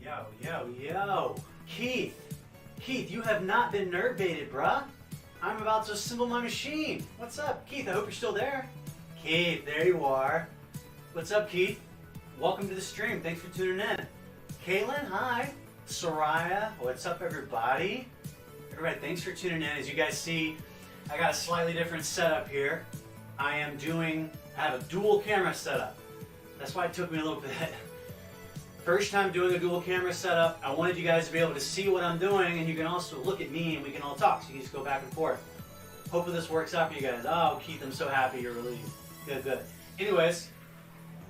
Yo. Keith, you have not been nerd baited, bruh. I'm about to assemble my machine. What's up, Keith? I hope you're still there. Keith, there you are. What's up, Keith? Welcome to the stream. Thanks for tuning in. Caitlin, hi. Soraya, what's up, everybody? Everybody, thanks for tuning in. As you guys see, I got a slightly different setup here. I have a dual camera setup. That's why it took me a little bit. First time doing a dual camera setup, I wanted you guys to be able to see what I'm doing, and you can also look at me and we can all talk, so you can just go back and forth. Hopefully this works out for you guys. Oh, Keith, I'm so happy you're relieved. Good. Anyways,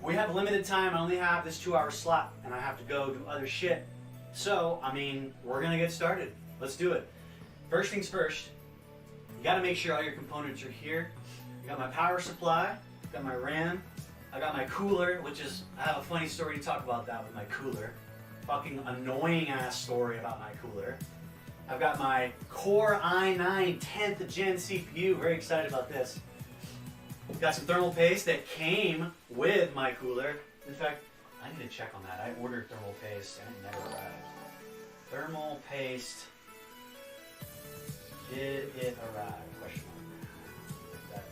we have limited time. I only have this 2-hour slot, and I have to go do other shit. So, we're gonna get started. Let's do it. First things first, you gotta make sure all your components are here. I got my power supply, got my RAM, I got my cooler, I have a funny story to talk about that with my cooler. Fucking annoying ass story about my cooler. I've got my Core i9 10th gen CPU, very excited about this. Got some thermal paste that came with my cooler. In fact, I need to check on that. I ordered thermal paste and it never arrived. Thermal paste, did it arrive? Question mark. Put that down.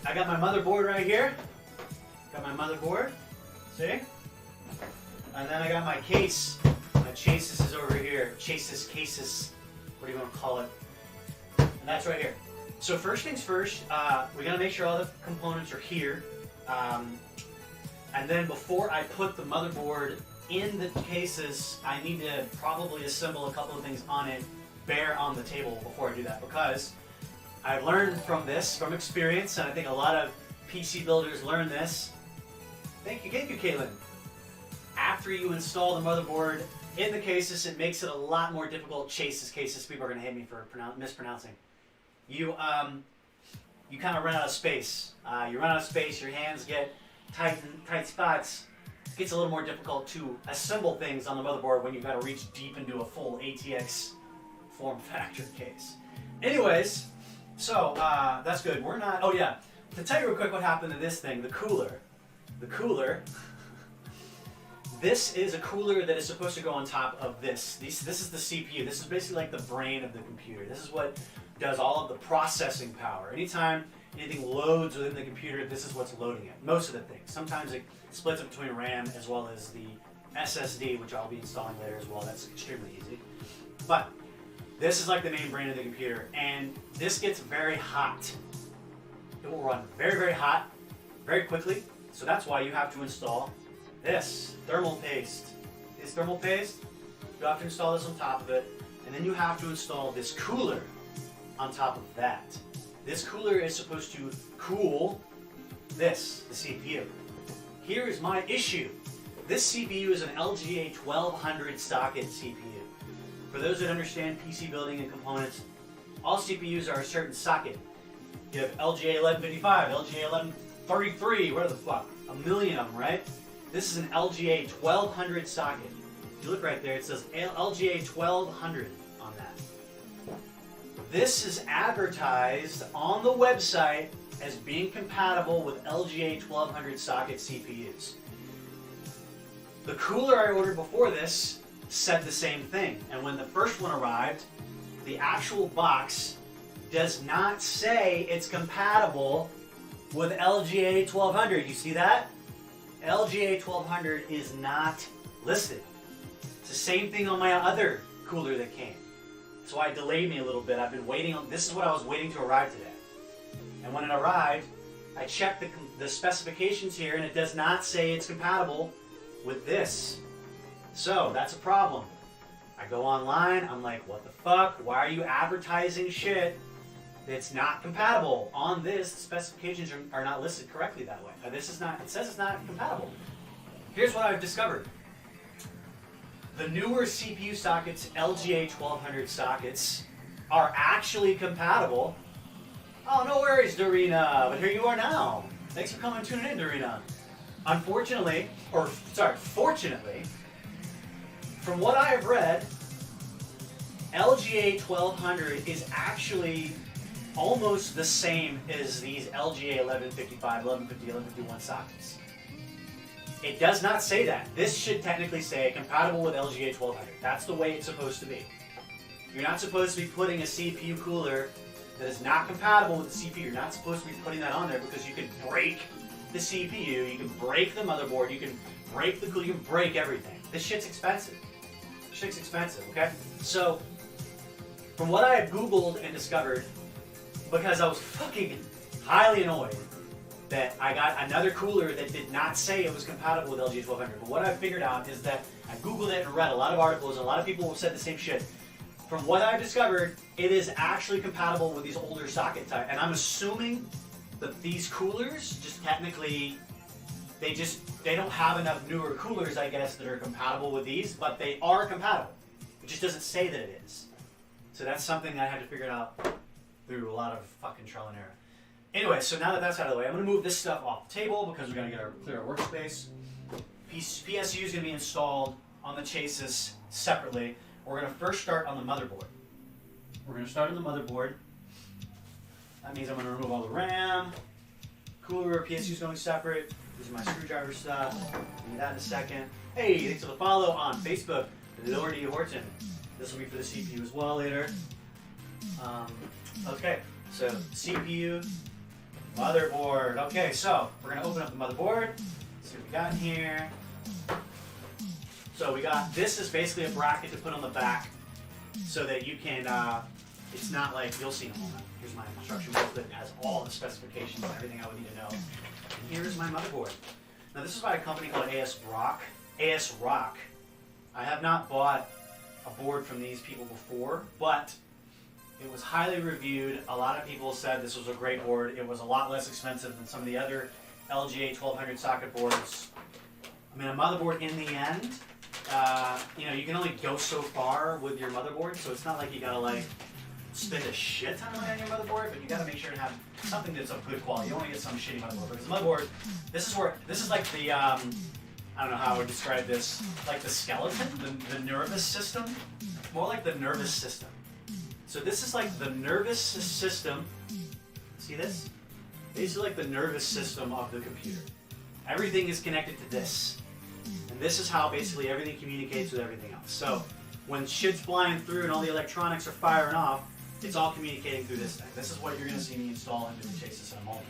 I got my motherboard right here. Got my motherboard. See? And then I got my case. My chasis is over here. Cases. What do you want to call it? And that's right here. So first things first, we gotta make sure all the components are here. And then before I put the motherboard in the cases, I need to probably assemble a couple of things on it, bare on the table before I do that, because I've learned from experience, and I think a lot of PC builders learn this. Thank you, Caitlin. After you install the motherboard in the cases, it makes it a lot more difficult. Cases, people are gonna hate me for mispronouncing. You kind of run out of space. Your hands get tight spots. It gets a little more difficult to assemble things on the motherboard when you've got to reach deep into a full ATX form factor case. Anyways, so that's good. To tell you real quick what happened to this thing, the cooler. This is a cooler that is supposed to go on top of this. This is the CPU. This is basically like the brain of the computer. This is what does all of the processing power. Anytime anything loads within the computer, this is what's loading it. Most of the things. Sometimes it splits up between RAM as well as the SSD, which I'll be installing later as well. That's extremely easy. But this is like the main brain of the computer, and this gets very hot. It will run very, very hot, very quickly. So that's why you have to install this thermal paste. This thermal paste, you have to install this on top of it, and then you have to install this cooler on top of that. This cooler is supposed to cool the CPU. Here is my issue. This CPU is an LGA 1200 socket CPU. For those that understand PC building and components, all CPUs are a certain socket. You have LGA 1155, LGA 1133, whatever the fuck, a million of them, right? This is an LGA 1200 socket. If you look right there, it says LGA 1200 on that. This is advertised on the website as being compatible with LGA 1200 socket CPUs. The cooler I ordered before this said the same thing, and when the first one arrived, the actual box does not say it's compatible with LGA 1200. You see that? LGA 1200 is not listed. It's the same thing on my other cooler that came. That's why it delayed me a little bit. I've been waiting on, this is what I was waiting to arrive today. And when it arrived, I checked the specifications here, and it does not say it's compatible with this. So that's a problem. I go online, I'm like, what the fuck? Why are you advertising shit that's not compatible? On this, the specifications are not listed correctly that way. It says it's not compatible. Here's what I've discovered. The newer CPU sockets, LGA 1200 sockets, are actually compatible. Oh, no worries, Dorina, but here you are now. Thanks for coming and tuning in, Dorina. Fortunately, from what I have read, LGA 1200 is actually almost the same as these LGA 1155, 1150, 1151 sockets. It does not say that. This should technically say compatible with LGA 1200. That's the way it's supposed to be. You're not supposed to be putting a CPU cooler that is not compatible with the CPU. You're not supposed to be putting that on there because you can break the CPU, you can break the motherboard, you can break the cooler, you can break everything. This shit's expensive. This shit's expensive, okay? So, from what I have Googled and discovered, because I was fucking highly annoyed that I got another cooler that did not say it was compatible with LG 1200. But what I figured out is that I Googled it and read a lot of articles, and a lot of people have said the same shit. From what I've discovered, it is actually compatible with these older socket type. And I'm assuming that these coolers, just technically, they don't have enough newer coolers, I guess, that are compatible with these, but they are compatible. It just doesn't say that it is. So that's something that I had to figure out through a lot of fucking trial and error. Anyway, so now that that's out of the way, I'm going to move this stuff off the table because we're going to clear our workspace. PSU is going to be installed on the chassis separately. We're going to first start on the motherboard. We're going to start on the motherboard. That means I'm going to remove all the RAM, cooler, PSU is going separate. This is my screwdriver stuff. Need that in a second. Hey, thanks for the follow on Facebook, Lordy Horton. This will be for the CPU as well later. Okay, so CPU, motherboard. Okay, so we're going to open up the motherboard. See what we got in here. So we got, this is basically a bracket to put on the back so that you can, it's not like, you'll see in a moment. Here's my instruction booklet. It has all the specifications and everything I would need to know. And here's my motherboard. Now this is by a company called ASRock. ASRock. I have not bought a board from these people before, but it was highly reviewed. A lot of people said this was a great board. It was a lot less expensive than some of the other LGA 1200 socket boards. I mean, a motherboard in the end, you know, you can only go so far with your motherboard, so it's not like you gotta like spend a shit ton of money on your motherboard, but you gotta make sure to have something that's of good quality. You don't want to get some shitty motherboard. But as a motherboard, this is like the, I don't know how I would describe this, like the skeleton, the nervous system, more like the nervous system. So this is like the nervous system, see this? This is like the nervous system of the computer. Everything is connected to this. And this is how basically everything communicates with everything else. So when shit's flying through and all the electronics are firing off, it's all communicating through this thing. This is what you're going to see me install into the chassis in a moment.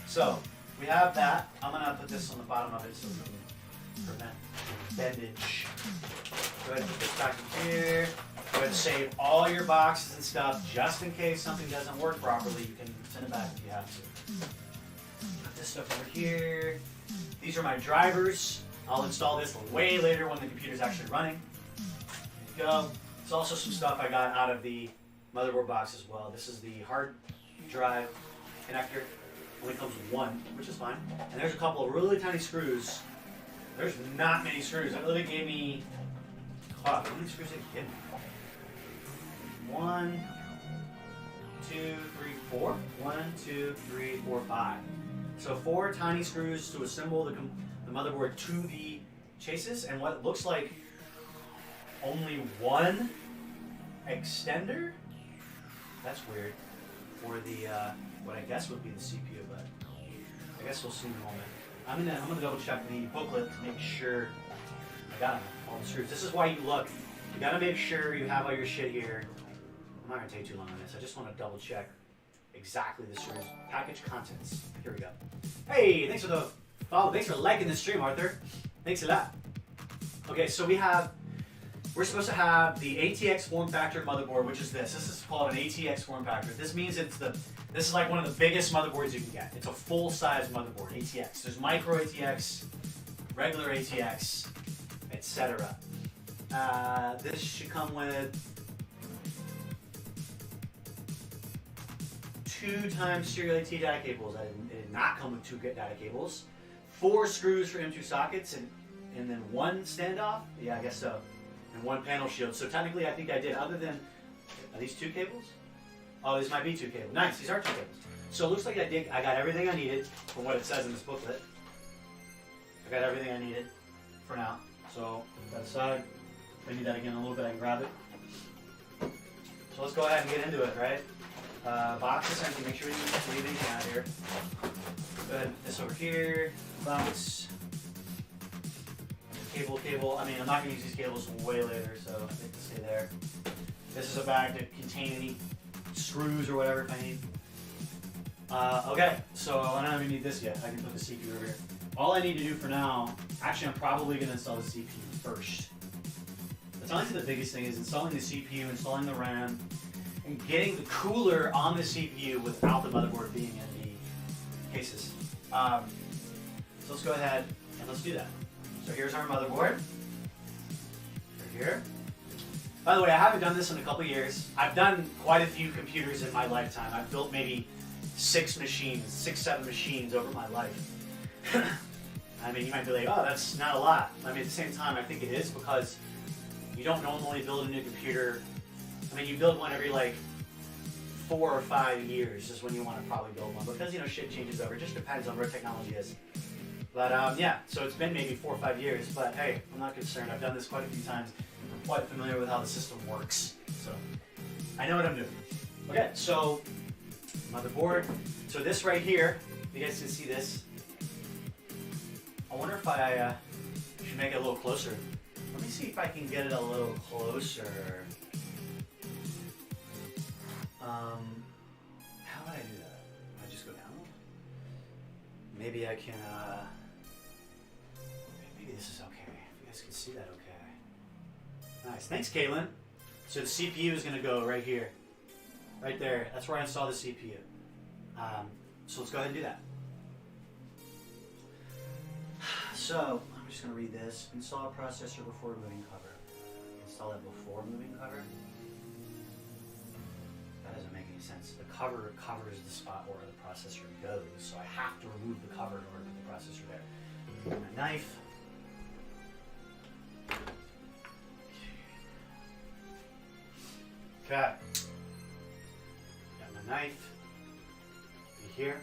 So we have that. I'm going to put this on the bottom of it so we can prevent bendage. Go ahead and put this back in here. Go ahead and save all your boxes and stuff just in case something doesn't work properly. You can send it back if you have to. Put this stuff over here. These are my drivers. I'll install this way later when the computer's actually running. There you go. There's also some stuff I got out of the motherboard box as well. This is the hard drive connector. Only comes with one, which is fine. And there's a couple of really tiny screws. There's not many screws. That really gave me, how many screws did it give me? 1, 2, 3, 4. 1, 2, 3, 4, 5. So 4 tiny screws to assemble the motherboard to the chassis, and what it looks like only one extender. That's weird for the what I guess would be the CPU, but I guess we'll see in a moment. I'm gonna double check the booklet to make sure I got all the screws. This is why you look. You gotta make sure you have all your shit here. I'm not gonna take too long on this. I just want to double check exactly the screws. Package contents. Here we go. Hey, thanks for the follow. Thanks for liking the stream, Arthur. Thanks a lot. Okay, so we're supposed to have the ATX form factor motherboard, which is this. This is called an ATX form factor. This means this is like one of the biggest motherboards you can get. It's a full-size motherboard, ATX. There's micro ATX, regular ATX, etc. This should come with 2 times serial AT data cables. It did not come with 2 data cables. 4 screws for M2 sockets and then 1 standoff. Yeah, I guess so. And 1 panel shield. So technically, I think I did. Other than, are these 2 cables? Oh, these might be 2 cables. Nice, these are 2 cables. So it looks like I got everything I needed from what it says in this booklet. I got everything I needed for now. So put that aside. If I need that again in a little bit, I can grab it. So let's go ahead and get into it, right? Box is empty. Make sure you leave anything out here. Go ahead and put this over here. Box. cable. I mean, I'm not gonna use these cables way later, so they can stay there. This is a bag to contain any screws or whatever if I need. Okay, so I don't even need this yet. I can put the CPU over here. All I need to do for now, actually I'm probably gonna install the CPU first. That's honestly the biggest thing is installing the CPU, installing the RAM, and getting the cooler on the CPU without the motherboard being in the cases. So let's go ahead and let's do that. So here's our motherboard. Right here. By the way, I haven't done this in a couple years. I've done quite a few computers in my lifetime. I've built maybe 6, 7 machines over my life. I mean, you might be like, oh, that's not a lot. I mean, at the same time, I think it is because you don't normally build a new computer. I mean, you build one every like 4 or 5 years is when you want to probably build one because, you know, shit changes over. It just depends on where technology is. But yeah, so it's been maybe 4 or 5 years, but hey, I'm not concerned. I've done this quite a few times. I'm quite familiar with how the system works. So I know what I'm doing. Okay, so motherboard. So this right here, you guys can see this. I wonder if I should make it a little closer. Let me see if I can get it a little closer. How would I do that? I just go down? Maybe I can, maybe this is okay. If you guys can see that okay. Nice, thanks Caitlin. So the CPU is gonna go right here. Right there, that's where I install the CPU. So let's go ahead and do that. So, I'm just going to read this. Install a processor before moving cover. Install it before moving cover? That doesn't make any sense. The cover covers the spot where the processor goes, so I have to remove the cover in order to put the processor there. My knife. Okay. Got my knife. Right here.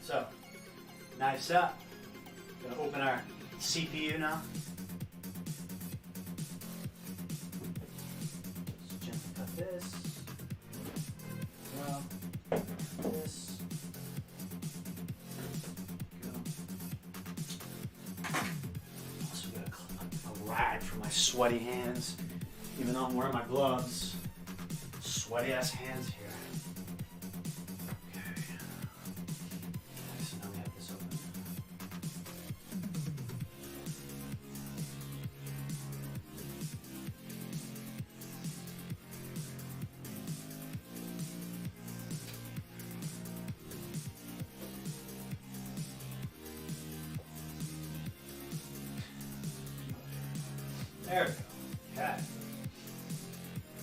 So, knife's up. Gonna open our CPU now. Just gently cut this. Well, this. Go. Also got a rag for my sweaty hands, even though I'm wearing my gloves. Sweaty ass hands here. There we go. Okay.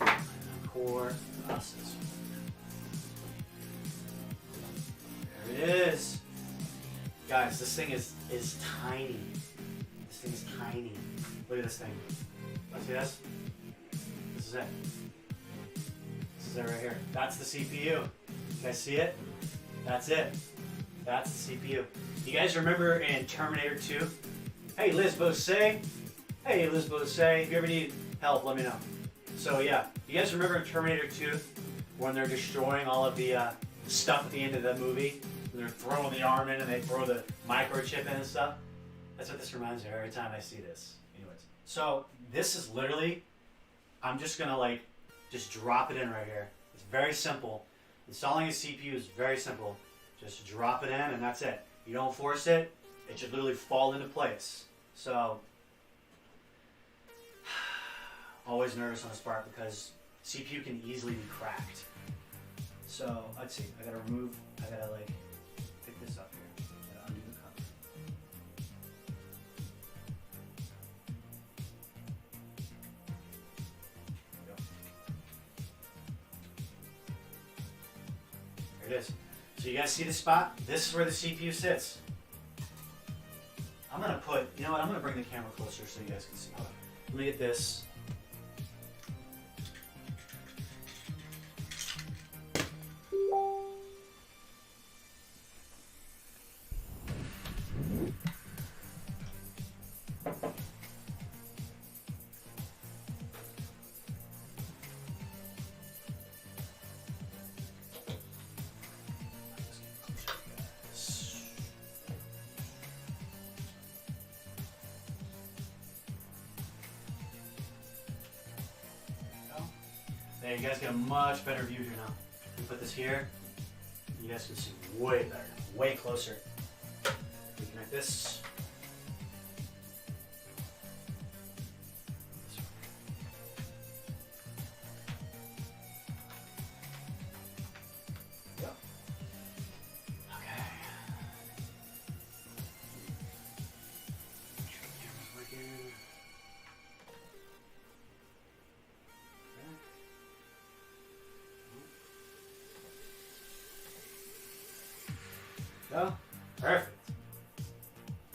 And core processor. There it is. Guys, this thing is tiny. This thing is tiny. Look at this thing. See this? This is it. This is it right here. That's the CPU. You guys see it? That's it. That's the CPU. You guys remember in Terminator 2? Hey, Liz Bose. Hey, Liz Bose. If you ever need help, let me know. So yeah, you guys remember in Terminator 2 when they're destroying all of the stuff at the end of the movie? When they're throwing the arm in and they throw the microchip in and stuff? That's what this reminds me of every time I see this. Anyways, so this is literally, I'm just gonna just drop it in right here. It's very simple. Installing a CPU is very simple. Just drop it in and that's it. You don't force it, it should literally fall into place. So, always nervous on this part because CPU can easily be cracked. So, let's see, I gotta pick this up here. I gotta undo the cover. There we go. There it is. So you guys see the spot? This is where the CPU sits. I'm gonna put, you know what, I'm gonna bring the camera closer so you guys can see. Hold on. Let me get this. There, you guys get a much better view here now. You put this here, you guys can see way better, way closer. Reconnect this. Go. Perfect.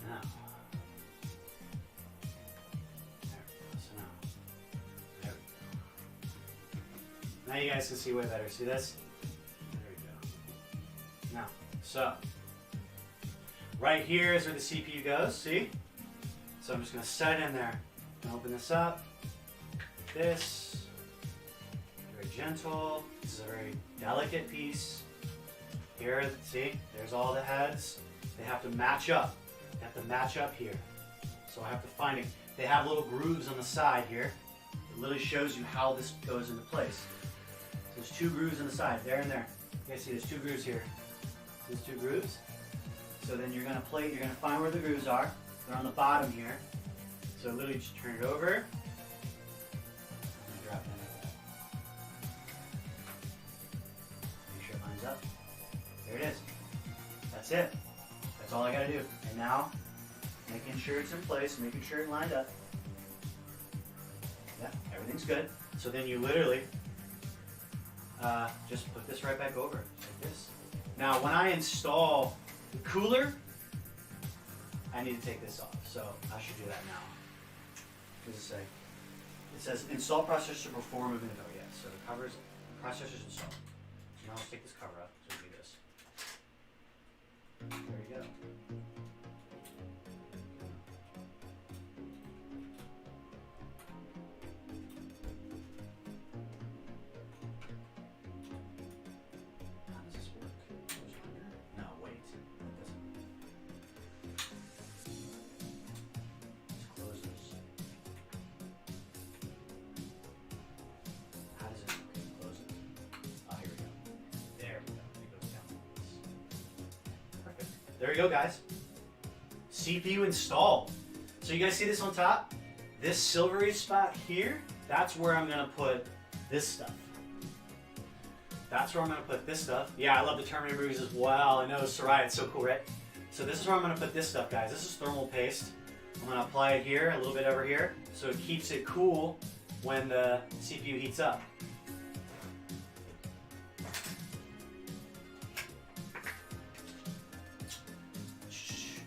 Now. There we go. So now. There we go. Now you guys can see way better. See this? There we go. Now, so. Right here is where the CPU goes, see? So I'm just going to set it in there. I'm going to open this up. This. Very gentle. This is a very delicate piece. Here, see, there's all the heads. They have to match up. They have to match up here. So I have to find it. They have little grooves on the side here. It literally shows you how this goes into place. So there's 2 grooves on the side, there and there. You guys see there's 2 grooves here. There's 2 grooves. So then you're gonna find where the grooves are. They're on the bottom here. So literally just turn it over. And drop it in like that. Make sure it lines up. There it is. That's it. That's all I gotta do. And now, making sure it's in place, making sure it lined up. Yeah, everything's good. So then you literally just put this right back over, like this. Now, when I install the cooler, I need to take this off. So I should do that now. What does it say? It says install processor before moving it over. Yeah, so the cover's processor's installed. So now let's take this cover up. So we do this. There you go. How does this work? No, wait. It doesn't. Let's close this. How does it close it? Oh, here we go. There we go. It goes down. Perfect. There we go, guys. CPU installed. So you guys see this on top? This silvery spot here, that's where I'm gonna put this stuff. That's where I'm gonna put this stuff. Yeah, I love the Terminator movies as well. I know, Soraya, it's so cool, right? So this is where I'm gonna put this stuff, guys. This is thermal paste. I'm gonna apply it here, a little bit over here, so it keeps it cool when the CPU heats up.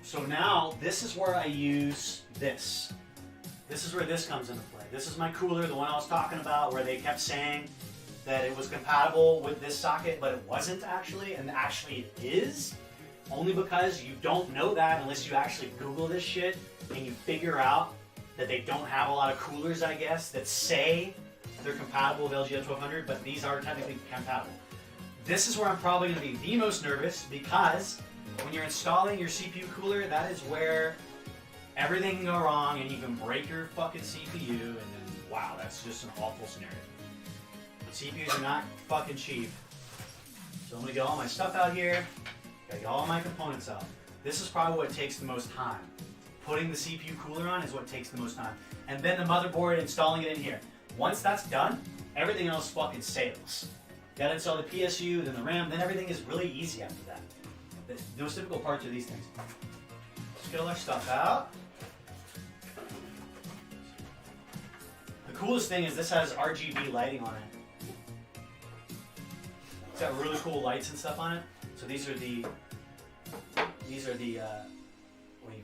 So now, this is where I use this. This is where this comes into play. This is my cooler, the one I was talking about, where they kept saying that it was compatible with this socket, but it wasn't actually, and actually it is. Only because you don't know that unless you actually Google this shit and you figure out that they don't have a lot of coolers, I guess, that say they're compatible with LG 1200, but these are technically compatible. This is where I'm probably going to be the most nervous, because when you're installing your CPU cooler, that is where everything can go wrong and you can break your fucking CPU, and then wow, that's just an awful scenario. CPUs are not fucking cheap. So I'm gonna get all my stuff out here, gotta get all my components out. This is probably what takes the most time. Putting the CPU cooler on is what takes the most time. And then the motherboard, installing it in here. Once that's done, everything else fucking sails. You gotta install the PSU, then the RAM, then everything is really easy after that. The most difficult parts are these things. Let's get all our stuff out. The coolest thing is this has RGB lighting on it. It's got really cool lights and stuff on it. So these are the what do you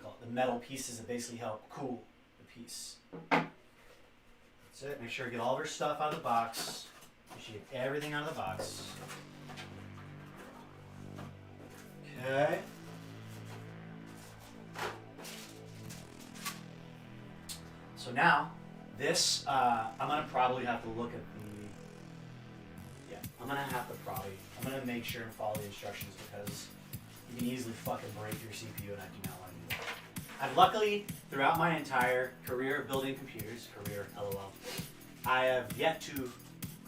call it? The metal pieces that basically help cool the piece. That's it. Make sure to get all of our stuff out of the box. You should get everything out of the box. Okay. So now, this, I'm going to probably have to look at I'm going to make sure and follow the instructions, because you can easily fucking break your CPU, and I do not want to do that. I've luckily, throughout my entire career of building computers, LOL, I have yet to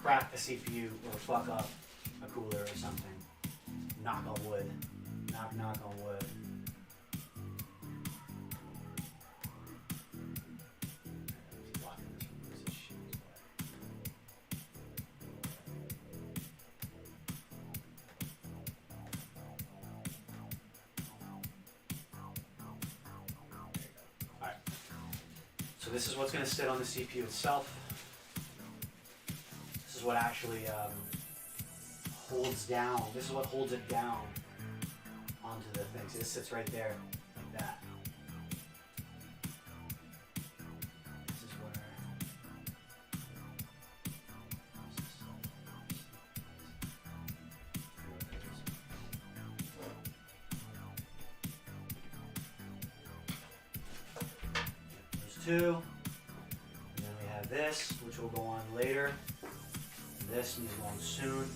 crack a CPU or fuck up a cooler or something. Knock on wood. Knock on wood. So this is what's going to sit on the CPU itself. This is what actually holds down. This is what holds it down onto the thing. So this sits right there, like that. This is where. There's two. And then we have this, which will go on later. This needs to go on soon.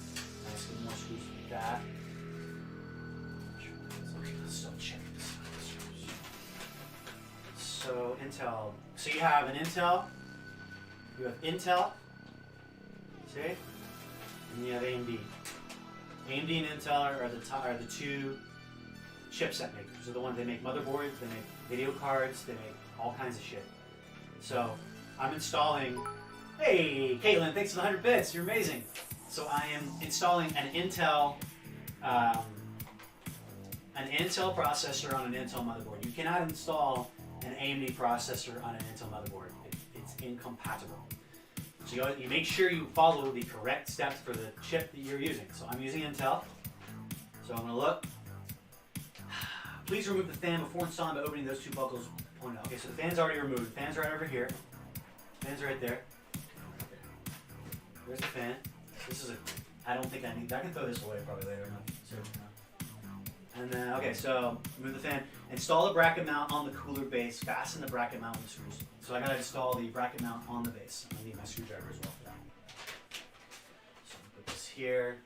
Nice, get more screws like that. Still check this. So Intel. So you have an Intel. You have Intel. See? And you have AMD. AMD and Intel are the two chipset makers. They're the ones they make motherboards, they make video cards, they make all kinds of shit. So I'm installing. Hey, Caitlin, thanks for the 100 bits. You're amazing. So I am installing an Intel processor on an Intel motherboard. You cannot install an AMD processor on an Intel motherboard. It's incompatible. So you make sure you follow the correct steps for the chip that you're using. So I'm using Intel. So I'm going to look. Please remove the fan before installing by opening those two buckles pointed out. Okay, so the fan's already removed. The fan's right over here. The fan's right there. There's the fan. This is I don't think I need that. I can throw this away probably later. And then, okay, so remove the fan. Install the bracket mount on the cooler base. Fasten the bracket mount with screws. So I gotta install the bracket mount on the base. I'm gonna need my screwdriver as well for that. So put this here.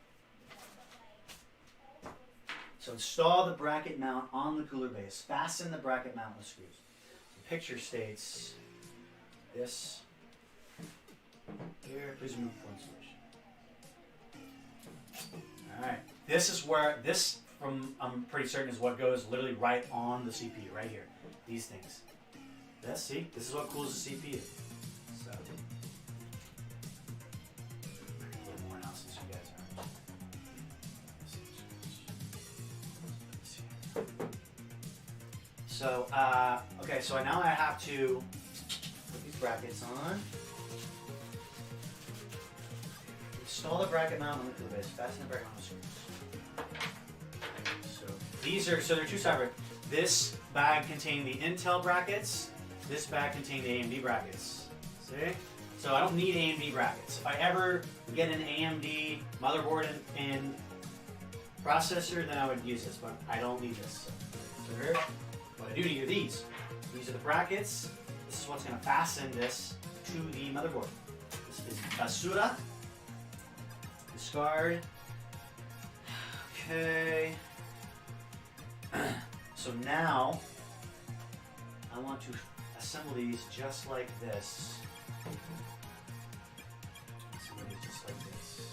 So install the bracket mount on the cooler base. Fasten the bracket mount with screws. The picture states this here. Please remove before installation. Alright. This is where this I'm pretty certain is what goes literally right on the CPU, right here. These things. This, see? This is what cools the CPU. So a little more now since you guys are. So, okay, so now I have to put these brackets on. Install the bracket mount on the cooler base. Fasten the bracket mount with screws. So they're two separate. This bag contained the Intel brackets. This bag contained the AMD brackets. See? So I don't need AMD brackets. If I ever get an AMD motherboard and processor, then I would use this, but I don't need this. So here, what I do need are these. These are the brackets. This is what's going to fasten this to the motherboard. This is basura. Discard. Okay. So now I want to assemble these just like this. Assemble these just like this.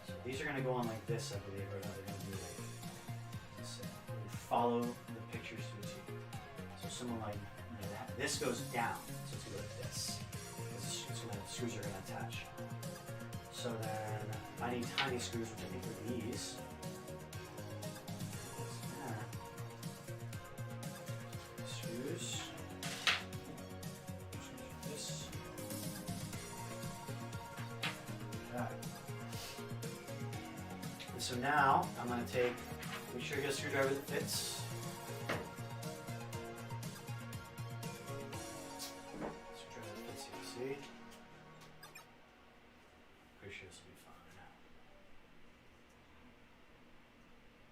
So these are going to go on like this, I believe, or no, they're going to be like this. Follow the pictures to a T. So someone like that. This goes down, so it's going to go like this. The screws are going to attach. So then I need tiny screws, which I think are these. Screws. This. Got it. And so now I'm going to make sure you get a screwdriver that fits. Screwdriver that fits here, see? Pretty sure this will be fine now.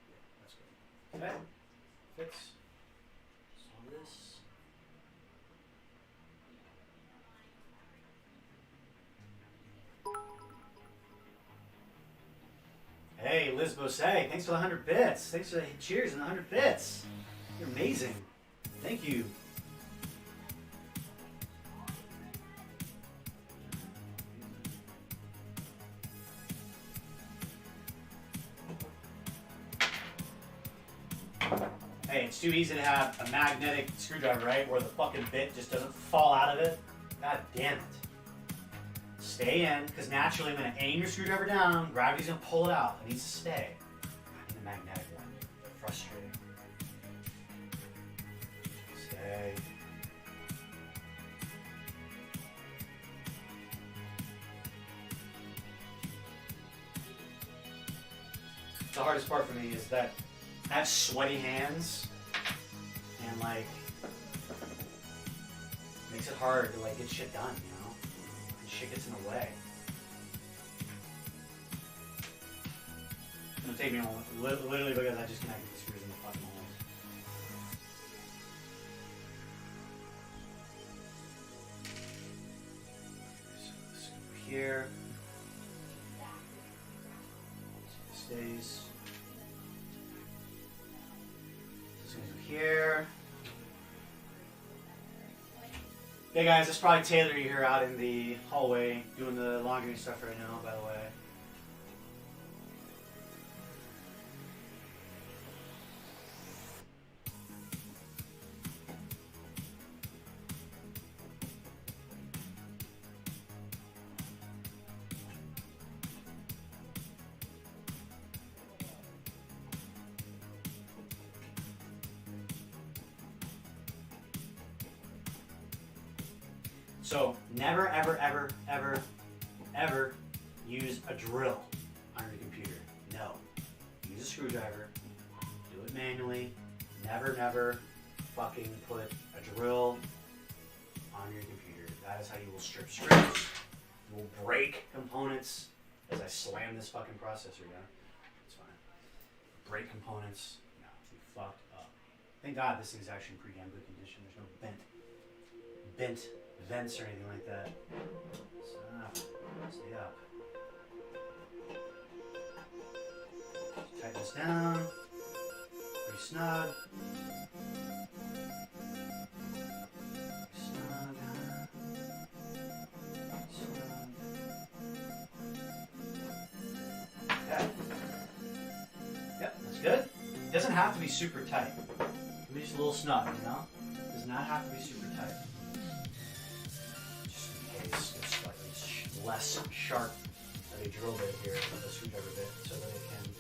Yeah, that's good. Okay. Fix. Install this. Hey, Liz Bose, thanks for the 100 bits. Thanks for the cheers and the 100 bits. You're amazing. Thank you. too easy to have a magnetic screwdriver, right? Where the fucking bit just doesn't fall out of it. God damn it. Stay in, because naturally when I aim your screwdriver down, gravity's gonna pull it out. It needs to stay. I need a magnetic one. Frustrating. Stay. The hardest part for me is that I have sweaty hands and like makes it hard to like get shit done, you know? And shit gets in the way. It's gonna take me a moment, literally because I just connected the screws in the fucking holes. So this over here. Stays. This goes here. Hey guys, it's probably Taylor here out in the hallway doing the laundry and stuff right now, by the way. So never, ever, ever, ever, ever use a drill on your computer. No. Use a screwdriver. Do it manually. Never, never fucking put a drill on your computer. That is how you will strip screws. You will break components as I slam this fucking processor down. It's fine. Break components. No, you fucked up. Thank God this thing's actually in pretty damn good condition. There's no bent vents or anything like that. Stop. Stay up. Tighten this down. Pretty snug. Snug. Snug. Okay. Yep, that's good. It doesn't have to be super tight. Maybe just a little snug, you know? It does not have to be super tight. It's like less sharp of a drill bit here with a screwdriver bit so that it can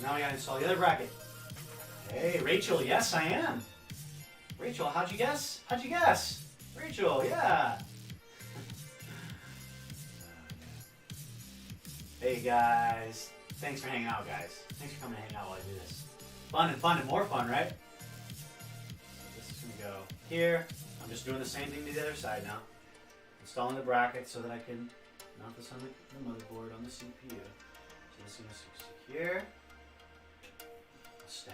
now I gotta install the other bracket. Hey, Rachel, yes, I am. Rachel, how'd you guess? How'd you guess? Rachel, yeah. Hey, guys. Thanks for hanging out, guys. Thanks for coming to hang out while I do this. Fun and more fun, right? This is gonna go here. I'm just doing the same thing to the other side now. Installing the bracket so that I can mount this on the motherboard on the CPU. So this is gonna sit here. Stay.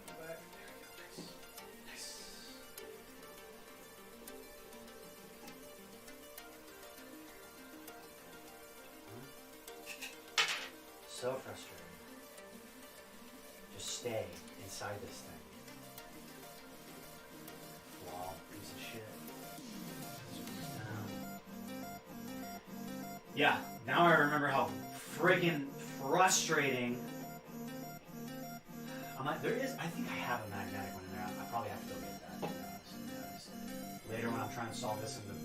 Back. Nice. So frustrating. Just stay inside this thing. Wow, piece of shit. Yeah, now I remember how friggin' frustrating. I think I have a magnetic one in there. I probably have to go get that. Later when I'm trying to solve this in the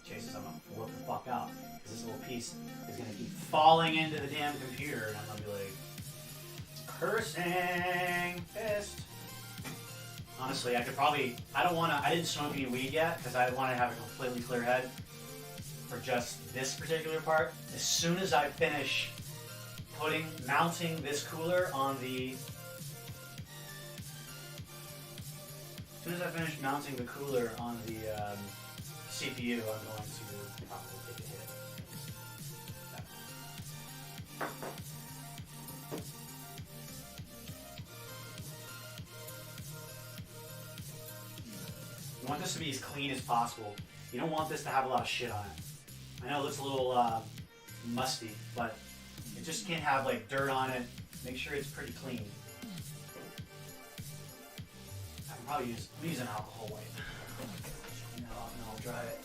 chases, I'm gonna flip the fuck out. Because this little piece is gonna keep falling into the damn computer, and I'm gonna be like, cursing, pissed. Honestly, I didn't smoke any weed yet, because I want to have a completely clear head for just this particular part. As soon as I finish mounting this cooler on the, CPU, I'm going to probably take a hit. You want this to be as clean as possible. You don't want this to have a lot of shit on it. I know it looks a little musty, but it just can't have like dirt on it. Make sure it's pretty clean. I can probably use an alcohol wipe. Clean that off and I'll dry it.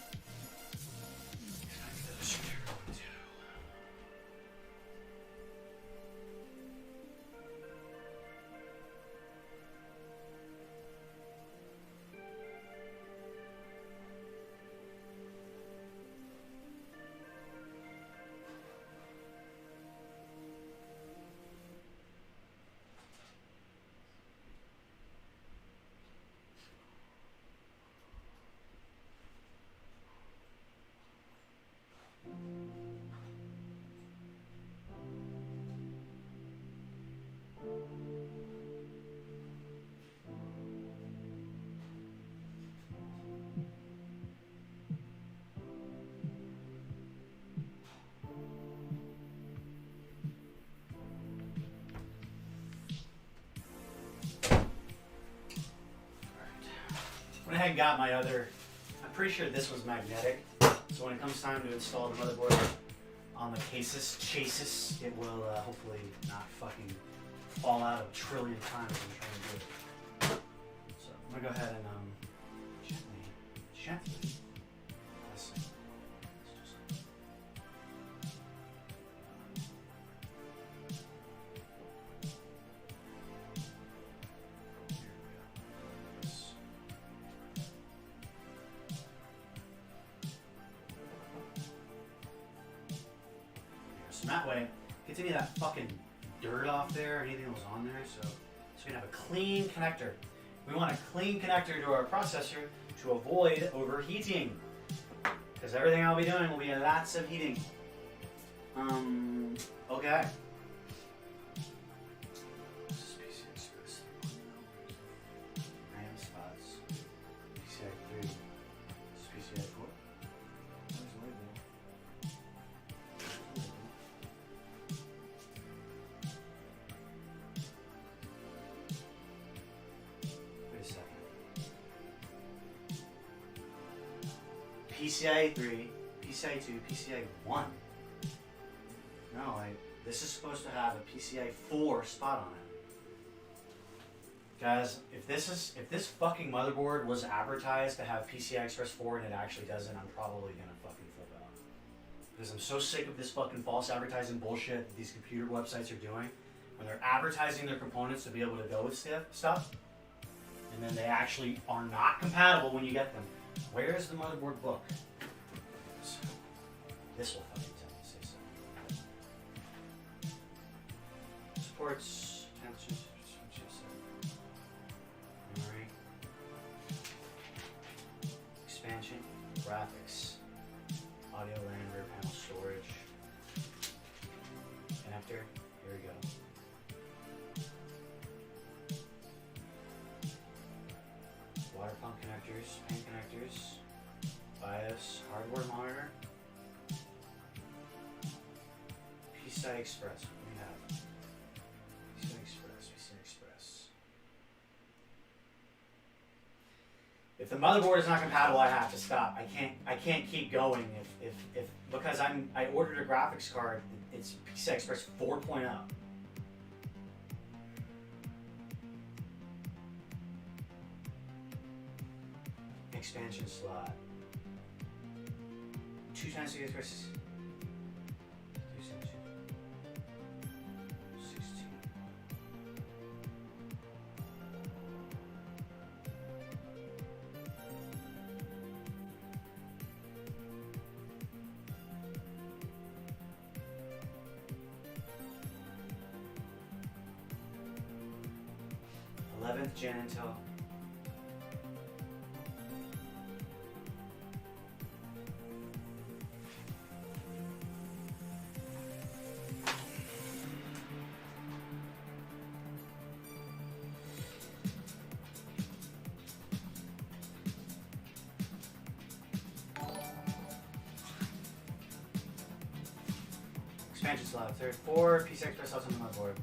Went ahead and got my other, I'm pretty sure this was magnetic, so when it comes time to install the motherboard on the chassis, it will hopefully not fucking fall out a trillion times when I'm trying to do it. So I'm gonna go ahead and gently, let's see. So that way, gets any of that fucking dirt off there, anything that was on there, so we can have a clean connector. We want a clean connector to our processor to avoid overheating, because everything I'll be doing will be lots of heating. Okay. This is PCI Express. RAM spots. PCI 3. This is PCI 4. There's the label. Wait a second. PCI 3, PCI 2, PCI 1. No, this is supposed to have a PCI 4 spot on it. Guys, if this fucking motherboard was advertised to have PCI Express 4 and it actually doesn't, I'm probably gonna fucking flip out. Because I'm so sick of this fucking false advertising bullshit that these computer websites are doing. When they're advertising their components to be able to go with stuff, and then they actually are not compatible when you get them. Where's the motherboard book? This will fucking tell me, say so. Supports, tensions, memory, expansion, graphics, audio LAN, rear panel storage, connector, here we go. Water pump connectors, pen connectors, BIOS, hardware monitor, PCI Express, what do we have? PCI Express. If the motherboard is not compatible, I have to stop. I can't keep going if because I ordered a graphics card, it's PCI Express 4.0. Expansion slot. 2 times PCI Express. 16. Eleventh Gen Intel. Expansion slot. 4 PCI Express slots on the motherboard.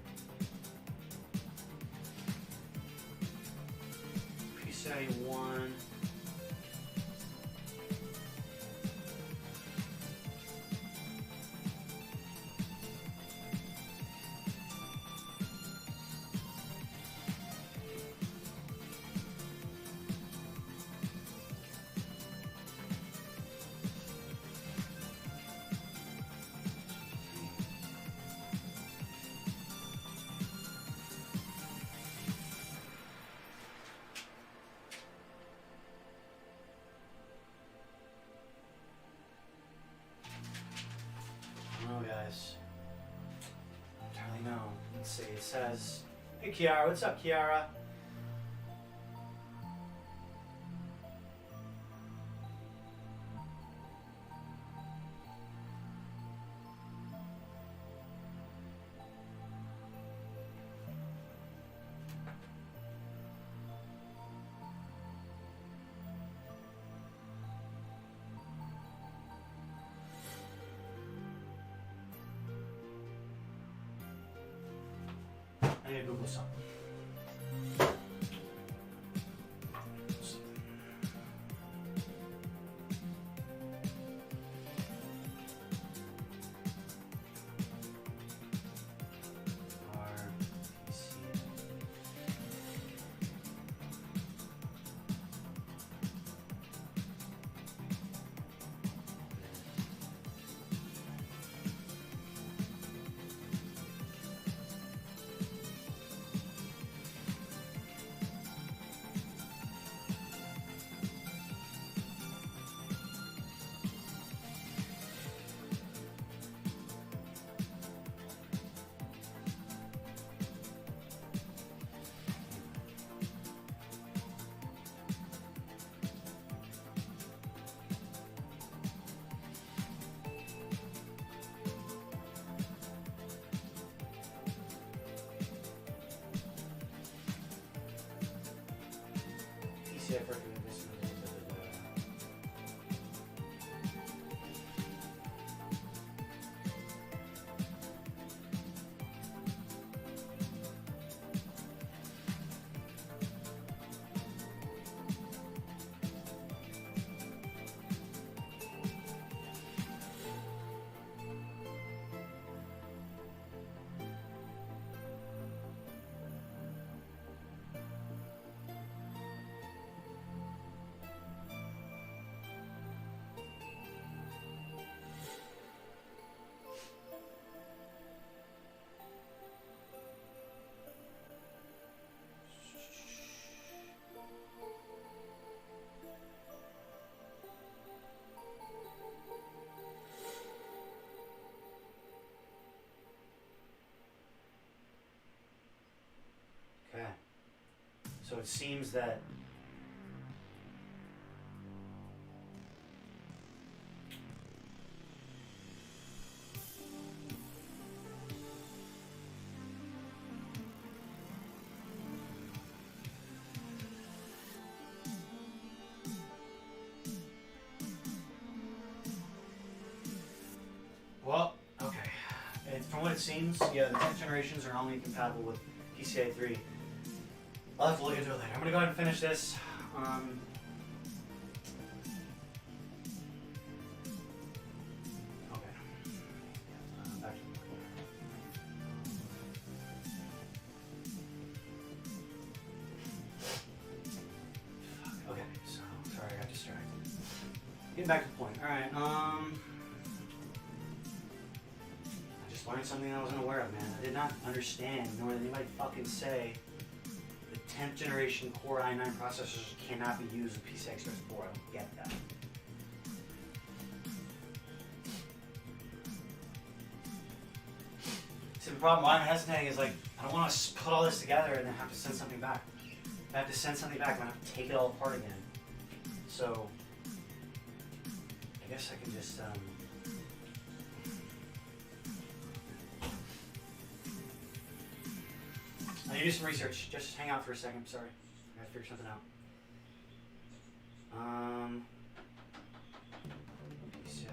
PCI 1. says, "Hey Kiara, what's up, Kiara?" I need to Google something. PCI for Okay. So it seems that well, okay. And from what it seems, yeah, the 10th generations are only compatible with PCI 3. I'll have to look into it later. I'm gonna go ahead and finish this. Okay. Back to the okay, so sorry I got distracted. Getting back to the point. Alright, I just learned something I wasn't aware of, man. I did not understand, nor did anybody fucking say 10th generation Core i9 processors cannot be used with PCI Express 4. I don't get that. See, the problem why I'm hesitating is like, I don't want to put all this together and then have to send something back. If I have to send something back, I'm going to have to take it all apart again. So, I guess I can just, I need to do some research. Just hang out for a second. Sorry. I gotta figure something out. PCIe.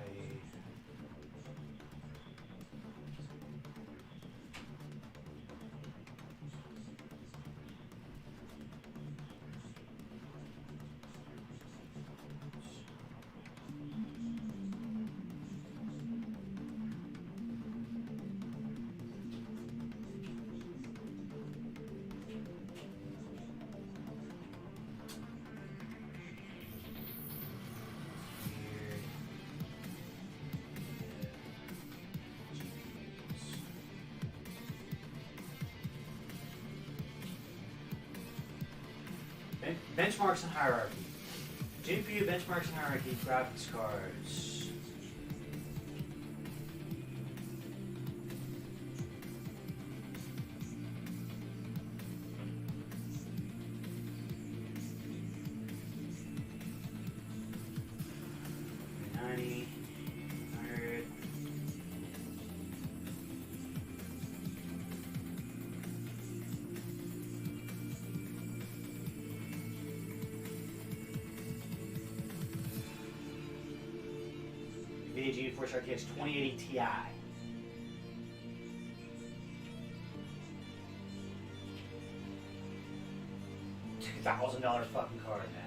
Benchmarks and hierarchy. GPU benchmarks and hierarchy, graphics cards. NVIDIA GeForce RTX 2080 Ti. $2,000 fucking card, man.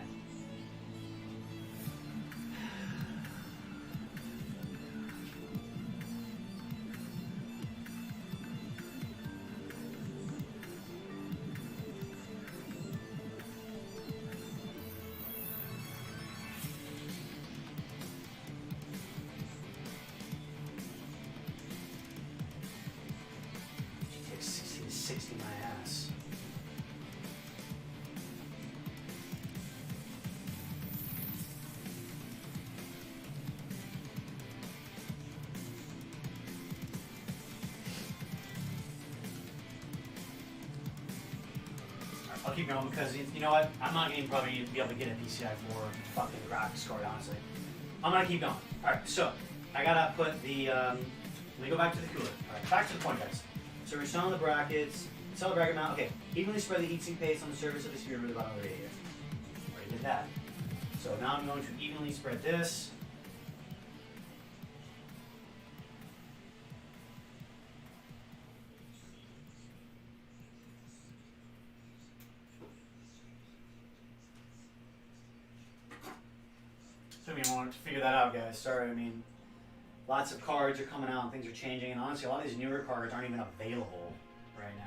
GTX 60 my ass. I'll keep going because you know what? I'm not going to probably be able to get a PCI 4 fucking graphics card, honestly. I'm going to keep going. Alright, so I got to put the. Let me go back to the cooler. Alright, back to the point, guys. So we're installing the brackets. Install the bracket mount. Okay, evenly spread the heatsink paste on the surface of the sphere with the bottom of the radiator. Already did that. So now I'm going to evenly spread this. So I wanted to figure that out, guys. Sorry, I mean, lots of cards are coming out and things are changing, and honestly, a lot of these newer cards aren't even available right now.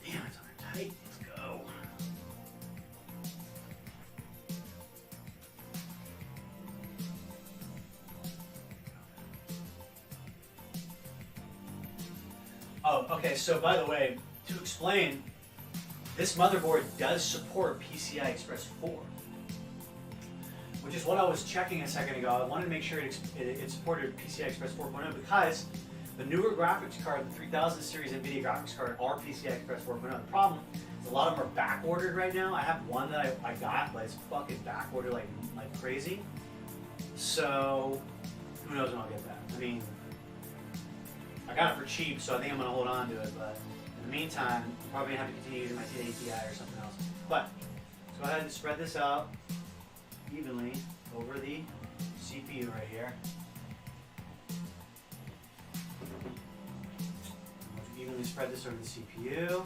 Damn, it's under tight. Let's go. Oh, okay, so by the way, to explain, this motherboard does support PCI Express 4, which is what I was checking a second ago. I wanted to make sure it supported PCI Express 4.0 because the newer graphics card, the 3000 series NVIDIA graphics card, are PCI Express 4.0. The problem is a lot of them are back ordered right now. I have one that I got, but it's fucking back ordered like crazy. So who knows when I'll get that. I mean, I got it for cheap, so I think I'm going to hold on to it, but in the meantime, I'm probably going to have to continue using my 1080 Ti or something else. But let's go ahead and spread this out evenly over the CPU right here. Evenly spread this over the CPU.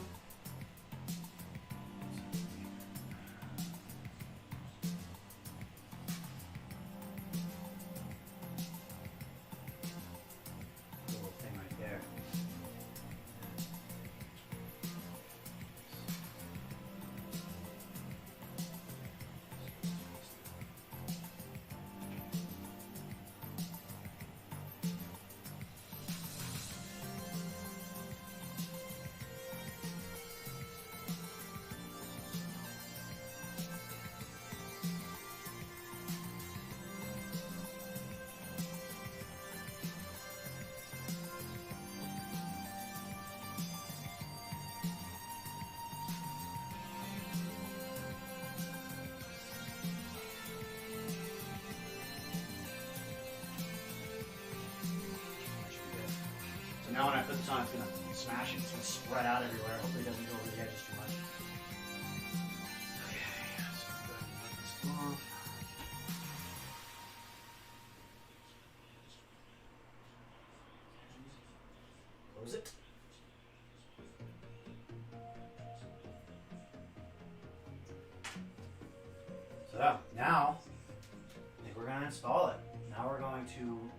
Little thing right there. Now when I put this on, it's going to smash it. It's going to spread out everywhere. Hopefully it doesn't go over the edges too much. Okay, so go ahead and let this off. Close it. So now, I think we're going to install it. Now we're going to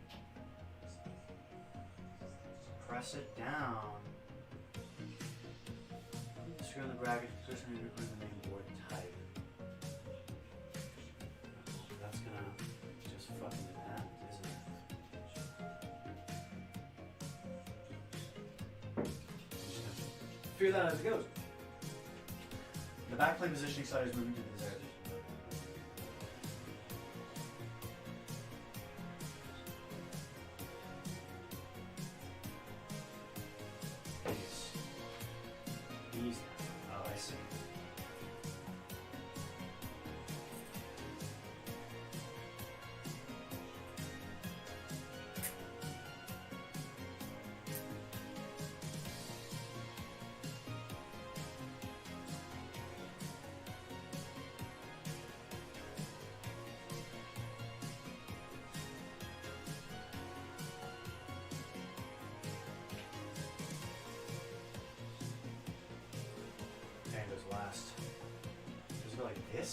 press it down. Screw in the bracket, push on the main board tight. That's gonna fucking do that, isn't it? Figure that out as it goes. The backplane positioning side is moving to the desired. These. Oh, I see. Goes last. Does it go like this?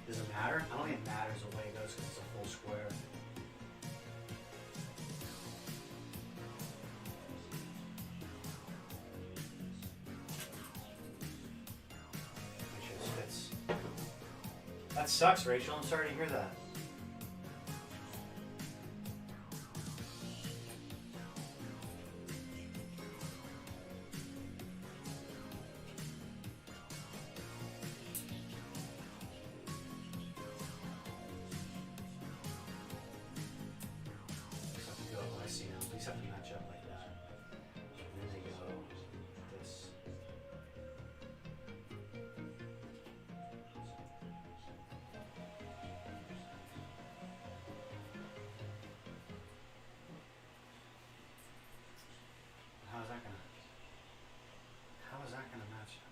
Does it matter? I don't think it matters the way it goes because it's a full square. Make sure this fits. That sucks, Rachel. I'm sorry to hear that. These have to match up like that. And then they go this. How is that gonna match up?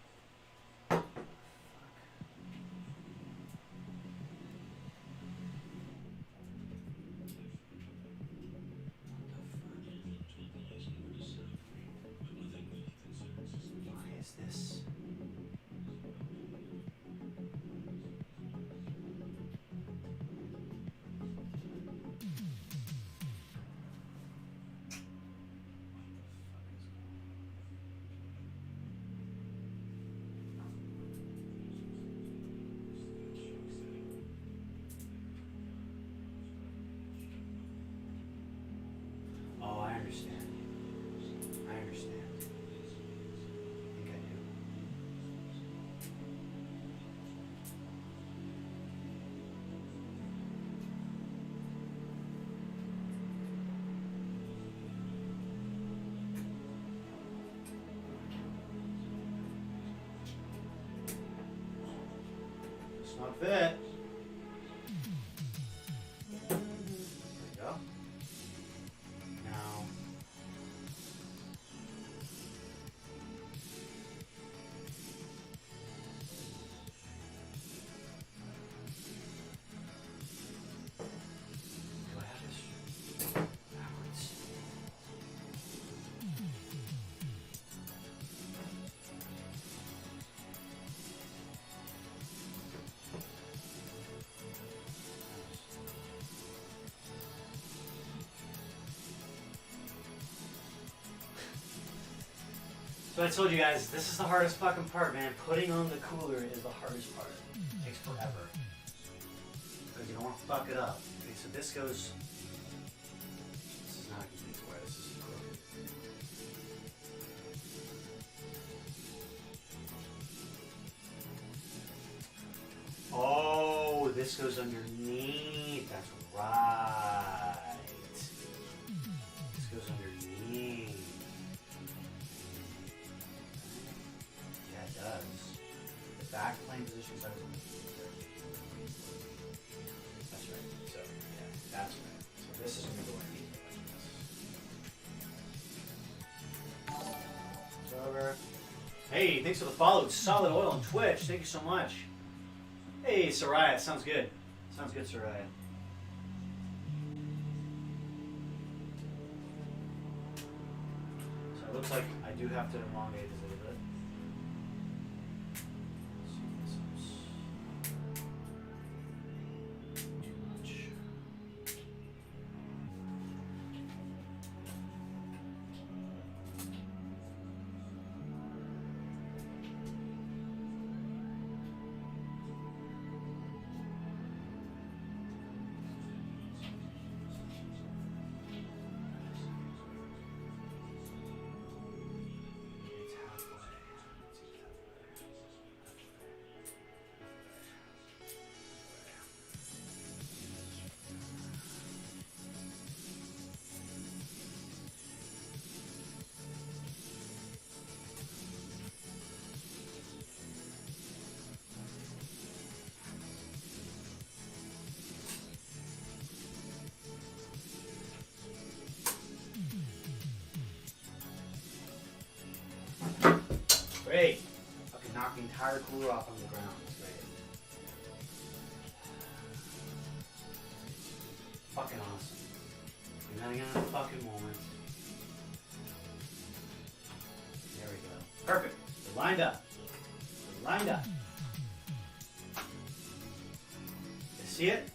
This. Oh, I understand. I understand. Not fit. There you go. Now. Do I have this backwards? So I told you guys, this is the hardest fucking part, man. Putting on the cooler is the hardest part. It takes forever. Because you don't want to fuck it up. Okay, so this goes... This is not a complete square, this is crooked. Oh, this goes underneath. That's right. This goes underneath. Yeah, it does. The back plane position side is. That's right. So, yeah, that's right. So this is going to go underneath. It's over. Hey, thanks for the follow. Solid Oil on Twitch. Thank you so much. Hey, Soraya. Sounds good. Sounds good, Soraya. So it looks like I do have to elongate this a little bit. Too much. Great. Fucking knock the entire cooler off on the ground. That's great. Fucking awesome. You're not gonna fucking moment. There we go. Perfect. They're lined up. They're lined up. You see it?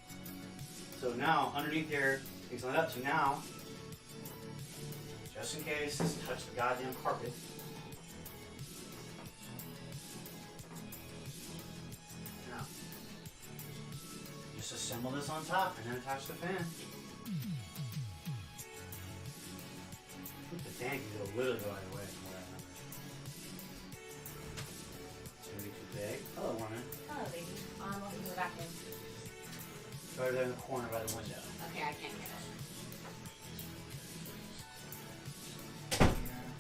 So now, underneath here, things lined up. So now, just in case this touched the goddamn carpet. Now, just assemble this on top and then attach the fan. I think the fan can go literally go either way from what I remember. It's gonna be too big. Hello, woman. Hello, baby. Welcome to the vacuum. It's right there in the corner by the window. Okay, I can't get it.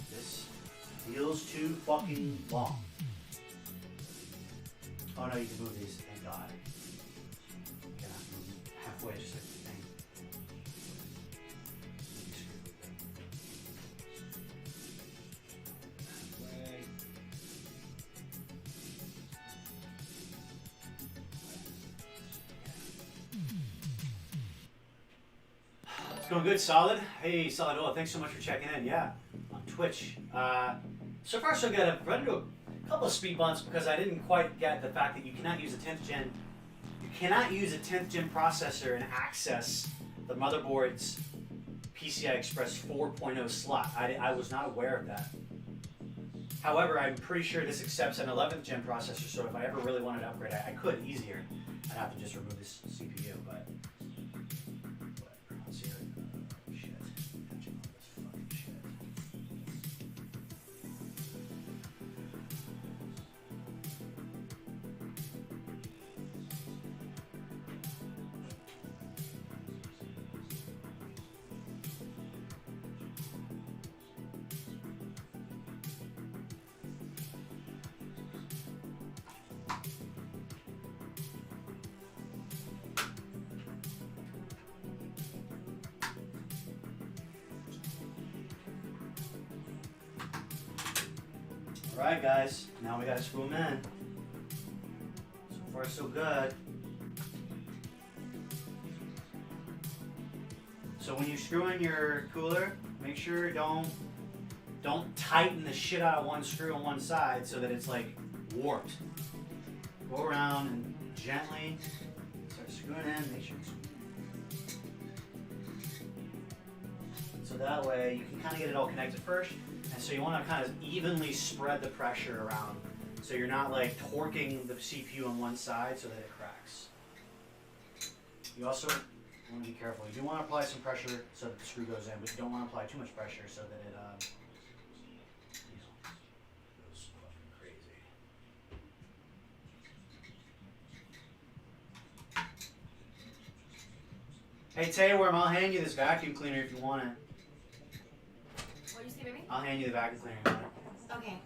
This feels too fucking long. Oh no, you can move these, thank God. You cannot move halfway, just like the thing. Halfway. It's going good, Solid. Hey, Solid Oil, thanks so much for checking in. Yeah, on Twitch. So far, so good. I've run into a couple of speed bumps because I didn't quite get the fact that you cannot use a 10th gen. You cannot use a 10th gen processor and access the motherboard's PCI Express 4.0 slot. I was not aware of that. However, I'm pretty sure this accepts an 11th gen processor, so if I ever really wanted to upgrade, I could easier. I'd have to just remove this CPU, but whatever. Let's see. Shit. Touching all this fucking shit. Alright guys, now we gotta screw them in. So far so good. So when you screw in your cooler, make sure don't tighten the shit out of one screw on one side so that it's like warped. Go around and gently start screwing in, make sure it's so that way you can kind of get it all connected first. And so you want to kind of evenly spread the pressure around so you're not like torquing the CPU on one side so that it cracks. You also want to be careful. You do want to apply some pressure so that the screw goes in, but you don't want to apply too much pressure so that it goes fucking crazy. Hey Taylor, I'll hand you this vacuum cleaner if you want it. What do you say, baby? I'll hand you the vacuum cleaner if you want it. Okay.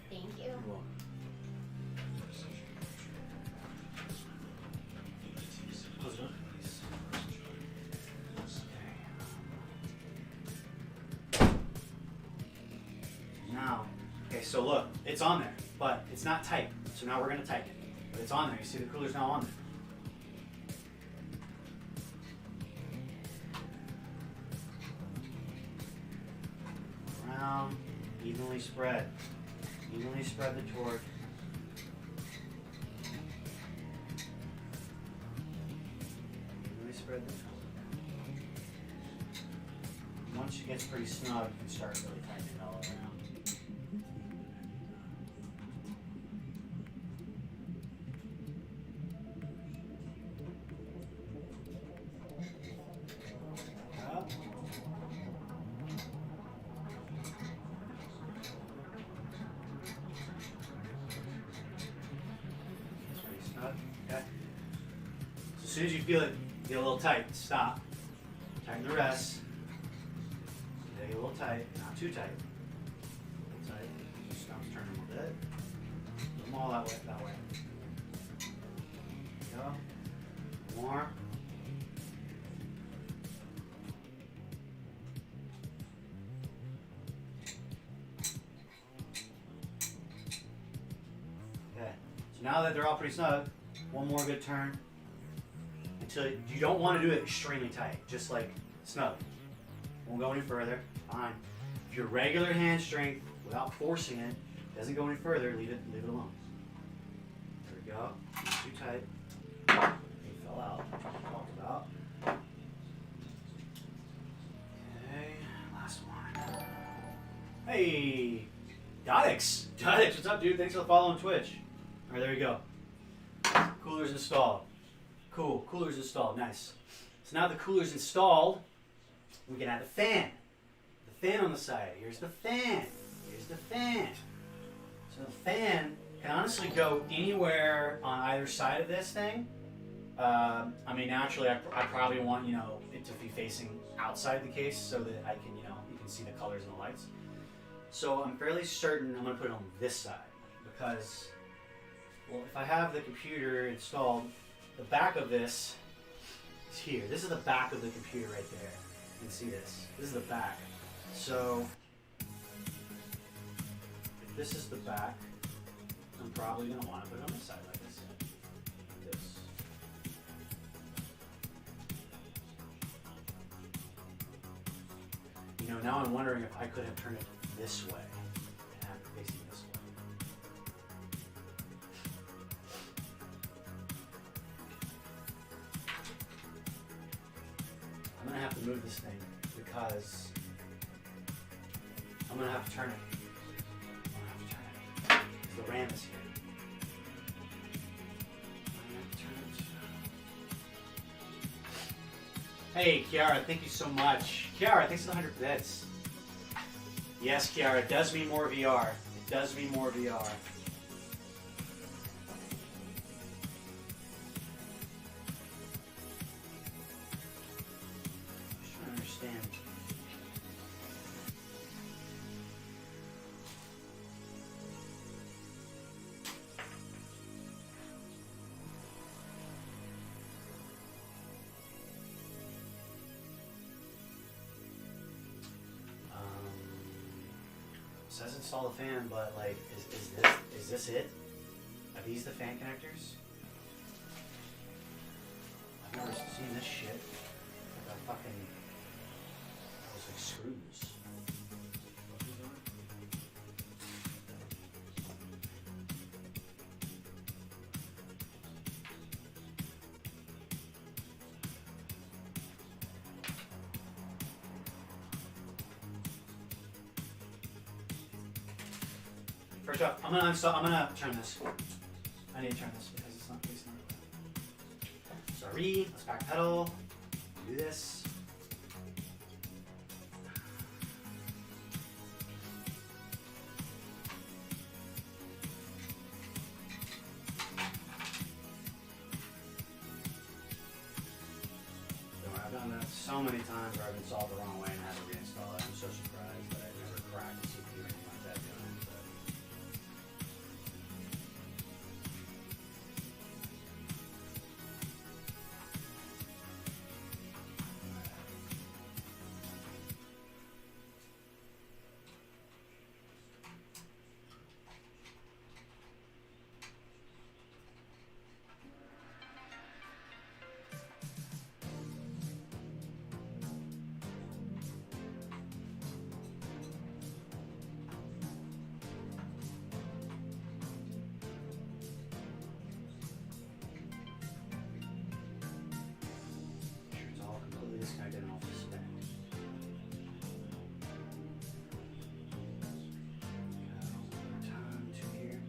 Thank you. You're welcome. Close it up, please. Now, okay, so look, it's on there, but it's not tight. So now we're gonna tighten it. But it's on there. You see the cooler's now on there. Around, evenly spread. Evenly spread the torque. Evenly spread the torque. Once it gets pretty snug, you can start really tightening it all around. As soon as you feel it get a little tight, stop. Tighten the rest. Get a little tight, not too tight. A little tight. Just stop turning a little bit. Put them all that way. Go. More. So now that they're all pretty snug, one more good turn. Until you don't want to do it extremely tight, just like snug. Won't go any further. Fine. If your regular hand strength, without forcing it, doesn't go any further, leave it alone. There we go. Not too tight. He fell out. Talked about. Okay, last one. Hey, Dotix. Dotix, what's up, dude? Thanks for the follow on Twitch. All right, there you go. Cooler's installed. Cool. Cooler's installed. Nice. So now the cooler's installed, we can add the fan. The fan on the side. Here's the fan. Here's the fan. So the fan can honestly go anywhere on either side of this thing. I mean, naturally, I probably want, it to be facing outside the case so that I can, you can see the colors and the lights. So I'm fairly certain I'm going to put it on this side because, well, if I have the computer installed, the back of this is here. This is the back of the computer right there. You can see this. This is the back. So if this is the back, I'm probably going to want to put it on this side like this. Like this. Now I'm wondering if I could have turned it this way and have it facing this way. I'm going to have to move this thing because I'm going to have to turn it. Because the RAM is here. Hey, Kiara, thank you so much. Kiara, thanks for the 100 bits. Yes, Kiara, it does mean more VR. It does mean more VR. Just trying to understand. Says install the fan, but like, is this it? Are these the fan connectors? I've never seen this shit. Like a fucking, those like screws. First up, I'm gonna turn this. I need to turn this because it's not facing the Sorry, let's back pedal. Do this. Don't worry, I've done that so many times where I've installed the wrong way and had to reinstall it. I'm so surprised that I never cracked the CPU or anything like that doing it. But it's all completely disconnected and off the spin. Time to here.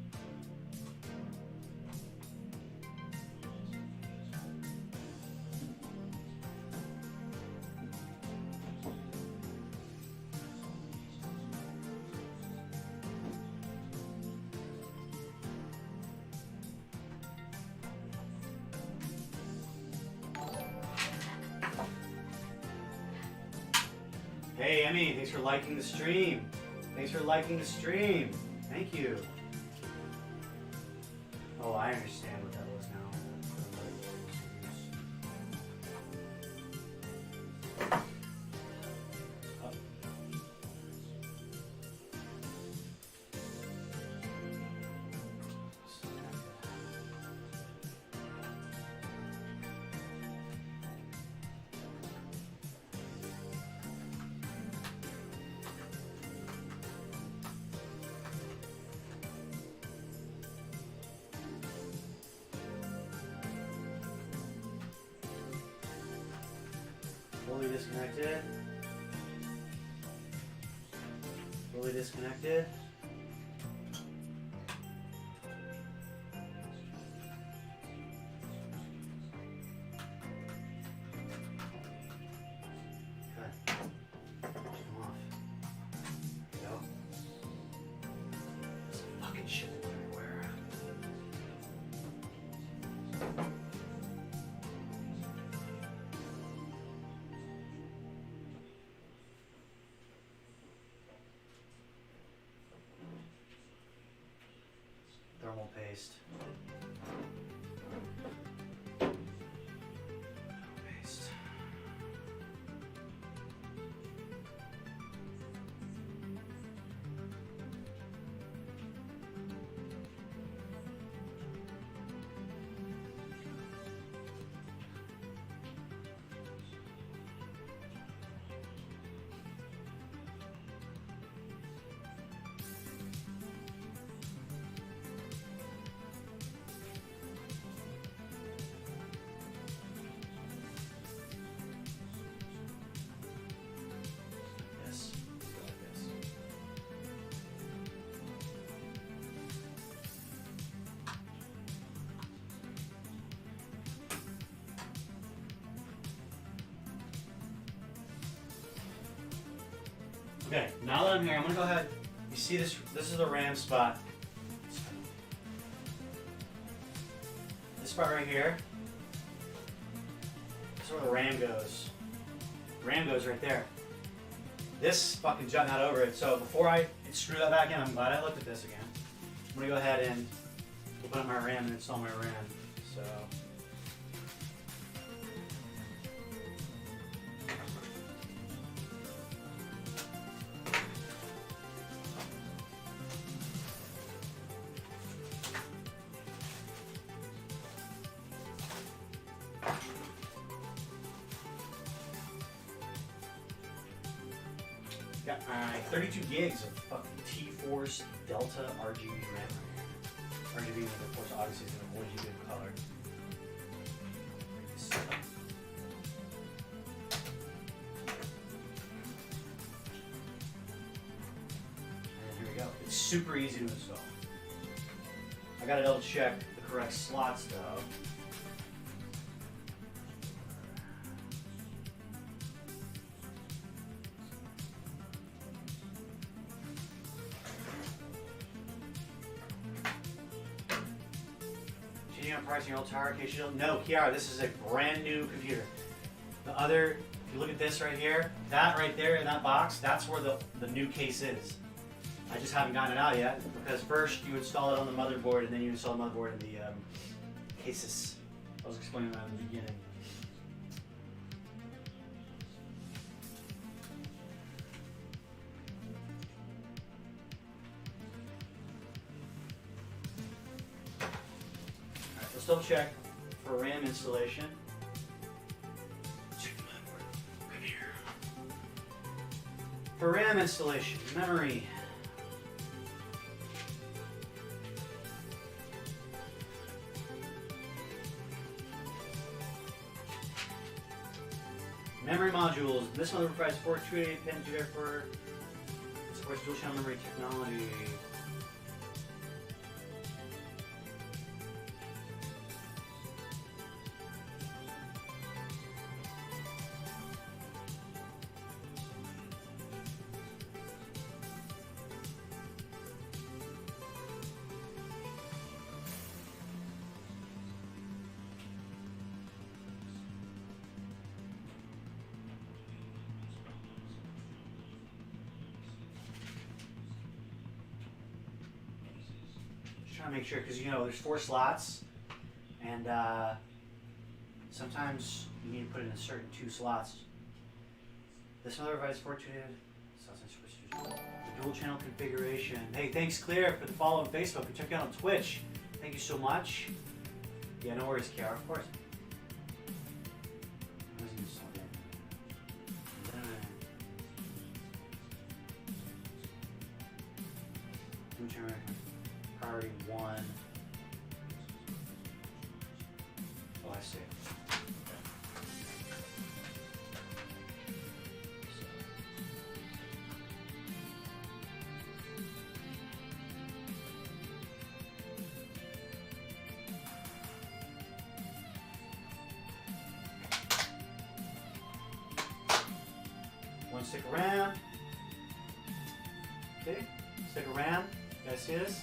Hey, Emmy, thanks for liking the stream. Thanks for liking the stream. Thank you. Oh, I understand what that was now. Fully disconnected. Fully disconnected. Okay. Come off. There we go. There's fucking shit everywhere. Thermal paste. Paste. This. Like this. Okay, now that I'm here, I'm gonna go ahead. You see this? This is the RAM spot. This spot right here. This is where the RAM goes. The RAM goes right there. This fucking jut not over it. So before I screw that back in, I'm glad I looked at this again. I'm gonna go ahead and open up my RAM and install my RAM. So. Got my 32 gigs of fucking T-Force Delta RGB RAM. RGB, of course, obviously is an RGB color. And here we go. It's super easy to install. I gotta double check the correct slots though. Pricing your old tower in case you don't know. Kiara, this is a brand new computer. The other, if you look at this right here, that right there in that box, that's where the new case is. I just haven't gotten it out yet because first you install it on the motherboard and then you install the motherboard in the cases. I was explaining that in the beginning. Let's double check for RAM installation. Check the motherboard. Right here. For RAM installation, memory. Memory modules. This motherboard provides 4 288 pin GDDR4. Supports dual channel memory technology. Trying to make sure, because you know there's 4 slots, and sometimes you need to put in a certain 2 slots. This mother provides 4 the dual channel configuration. Hey, thanks Claire for the follow on Facebook and check out on Twitch. Thank you so much. Yeah, no worries, Kiara, of course. Dual channel priority 1. Oh, I see. stick a RAM. See? Stick a RAM. You guys see this?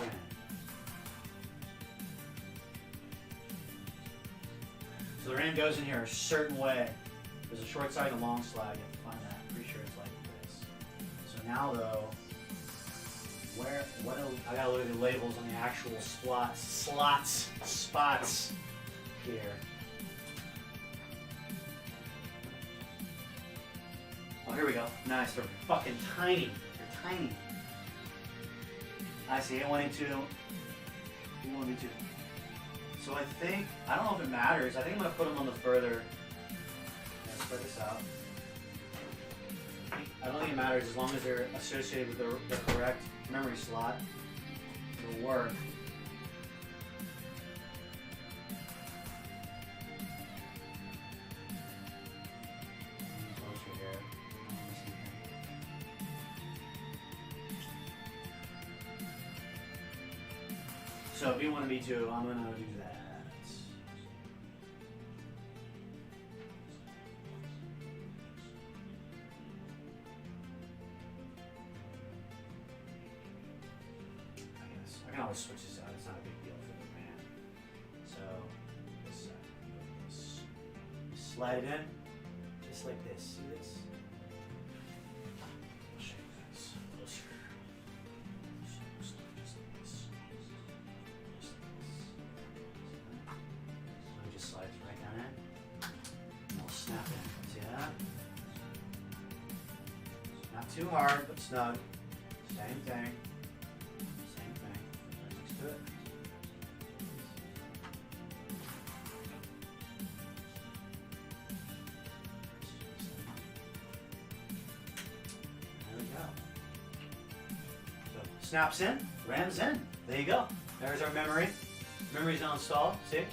RAM. So the RAM goes in here a certain way. There's a short side and a long slide. You have to find that. I'm pretty sure it's like this. So now though, I gotta look at the labels on the actual spots here. Oh, here we go. Nice. They're fucking tiny. They're tiny. I see, A1, A2, A1, A2. So I think, I don't know if it matters. I think I'm going to put them on the further, spread this out. I don't think it matters as long as they're associated with the correct memory slot. It'll work. So if you want to be too, I'm going to do that. I can always switch this out. It's not a big deal for the band. So this side, slide it in, just like this. See this? I'll show you guys closer. Just slides right down in. And I'll snap in. See that? Not too hard, but snug. Same thing. Same thing. Right next to it. There we go. So snaps in, RAM's in. There you go. There's our memory. Memory's now installed. See?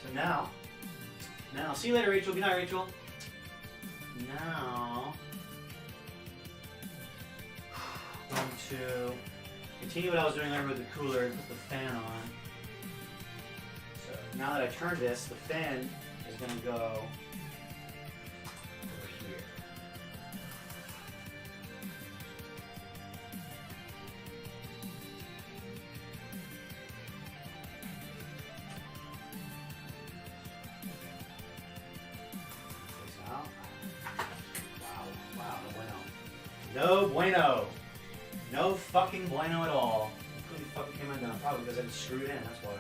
So now, see you later, Rachel. Good night, Rachel. Now, I'm going to continue what I was doing earlier with the cooler and put the fan on. So now that I turned this, the fan is going to go over here. No bueno. No fucking bueno at all. I couldn't fucking came undone. Probably because I didn't screw it in, that's why.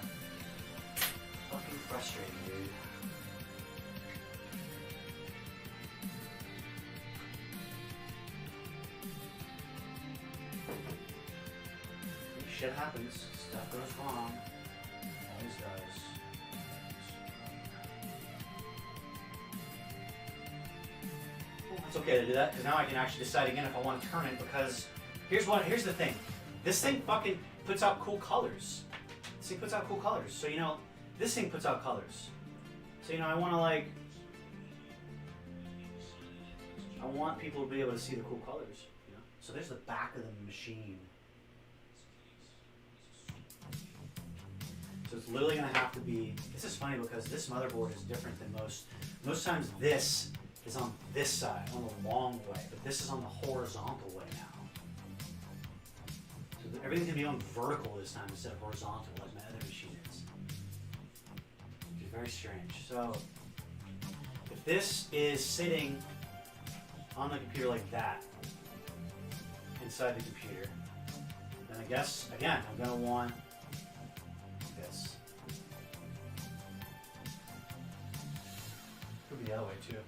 Fucking frustrating, dude. Shit happens. Stuff goes wrong. Always does. It's okay to do that because now I can actually decide again if I want to turn it, because here's the thing. This thing fucking puts out cool colors. This thing puts out cool colors. So this thing puts out colors. So I want to I want people to be able to see the cool colors. So there's the back of the machine. So it's literally gonna have to be. This is funny because this motherboard is different than most. Most times this is on this side, on the long way, but this is on the horizontal way now. So everything's gonna be on vertical this time instead of horizontal like my other machine is. Which is very strange. So if this is sitting on the computer like that, inside the computer, then I guess, again, I'm gonna want this. Could be the other way too.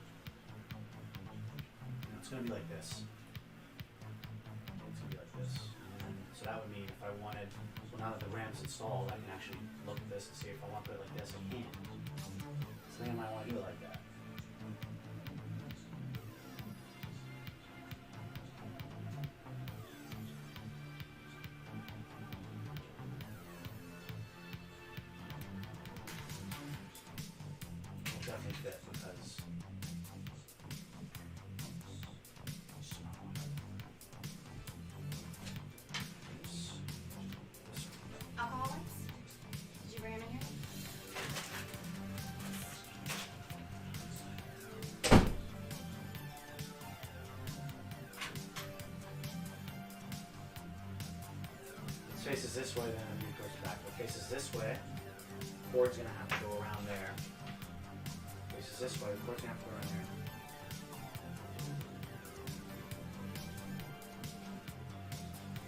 It's going to be like this. It's going to be like this. And so that would mean if I wanted, well, now that the RAM's installed, I can actually look at this and see if I want to put it like this, I can. So then I might want to do it like that. faces this way, then it goes back. If it faces this way, the cord's gonna have to go around there. If it faces this way, the cord's gonna have to go around there.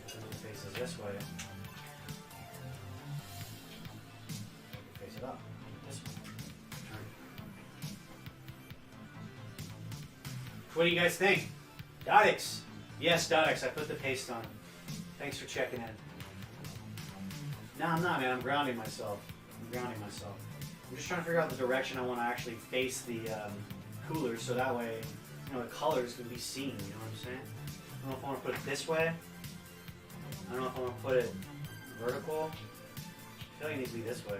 If it faces this way, face it up. This way. Turn. What do you guys think? Dotix. Yes, Dotix. I put the paste on. Thanks for checking in. No, I'm not, man. I'm grounding myself. I'm just trying to figure out the direction I want to actually face the cooler, so that way, you know, the colors can be seen. You know what I'm saying? I don't know if I want to put it this way. I don't know if I want to put it vertical. I feel like it needs to be this way,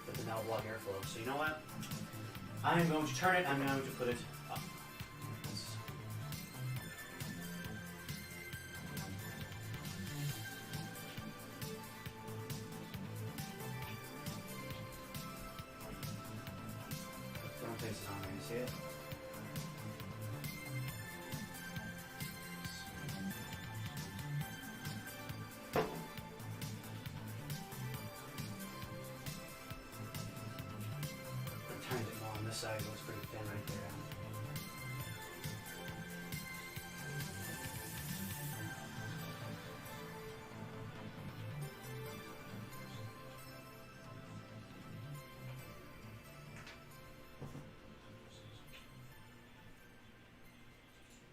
but then that'll block airflow. So you know what? I am going to turn it. I'm going to put it up. Front face is on there. You see it? This side looks pretty thin right there.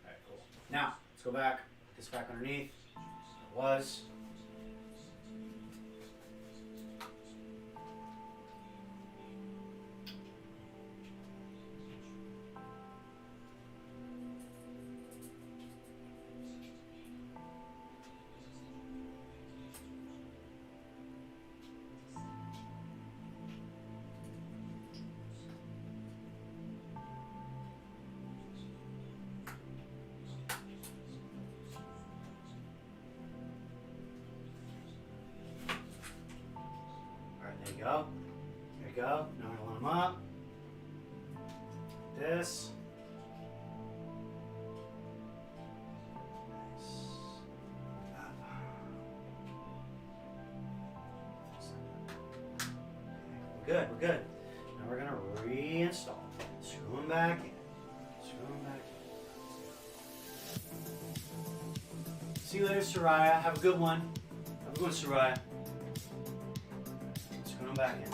Alright, cool. Now, let's go back. Put this back underneath. It was. There you go. There you go. Now we're going to line them up. This. Good, we're good. Now we're going to reinstall. Screw them back in. Screw them back in. See you later, Soraya. Have a good one. Have a good one, Soraya. Screw them back in.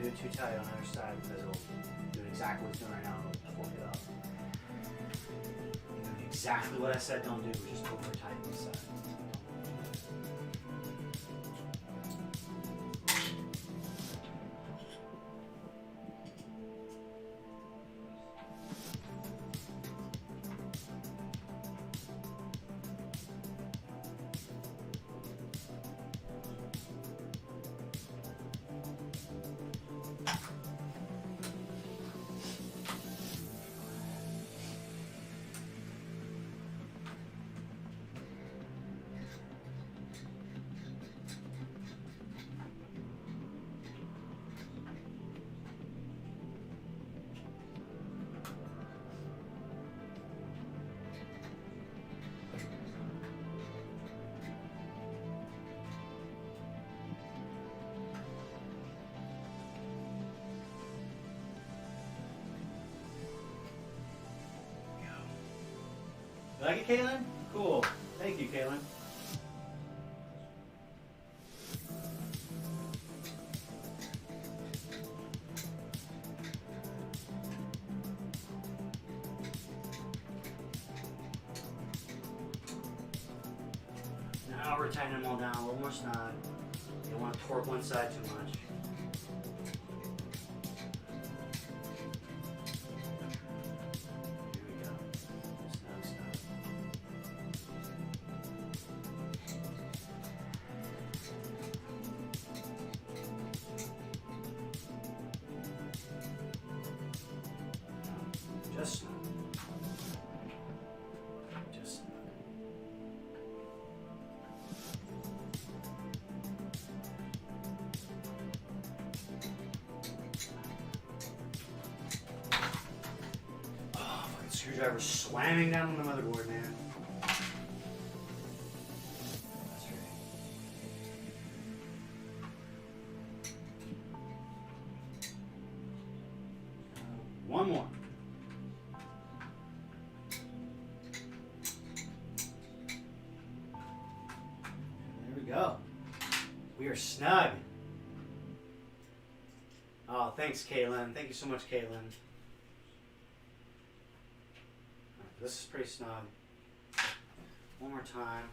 Do it too tight on either side because it'll do exactly what it's doing right now. It'll fork it up. Doing exactly what I said don't do, just over tighten this side. You like it, Caitlin? Cool. Thank you, Caitlin. Now we're tightening them all down a little more snug. You don't want to torque one side too much. Just Screwdriver slamming down on the motherboard, man. That's right. One more. There we go. We are snug. Oh, thanks, Caitlin. Thank you so much, Caitlin. Alright, this is pretty snug. One more time.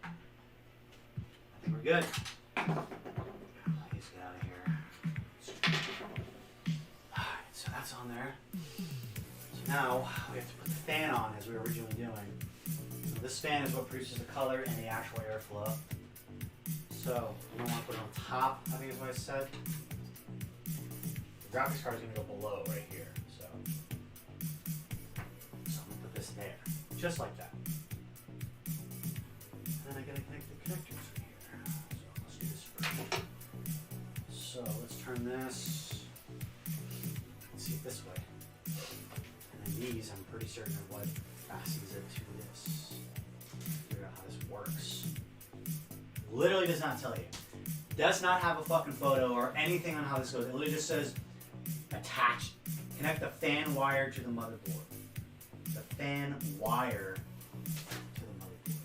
I think we're good. Please get out of here. Alright, so that's on there. So now we have to put the fan on as we were originally doing. So this fan is what produces the color and the actual airflow. So we don't want to put it on top, I think is what I said. The graphics card is going to go below right here. So I'm going to put this there. Just like that. And then I got to connect the connectors from here. So let's do this first. So let's turn this. Let's see it this way. And then these, I'm pretty certain of what fastens it to this. Figure out how this works. Literally does not tell you. Does not have a fucking photo or anything on how this goes. It literally just says attach, connect the fan wire to the motherboard. The fan wire to the motherboard.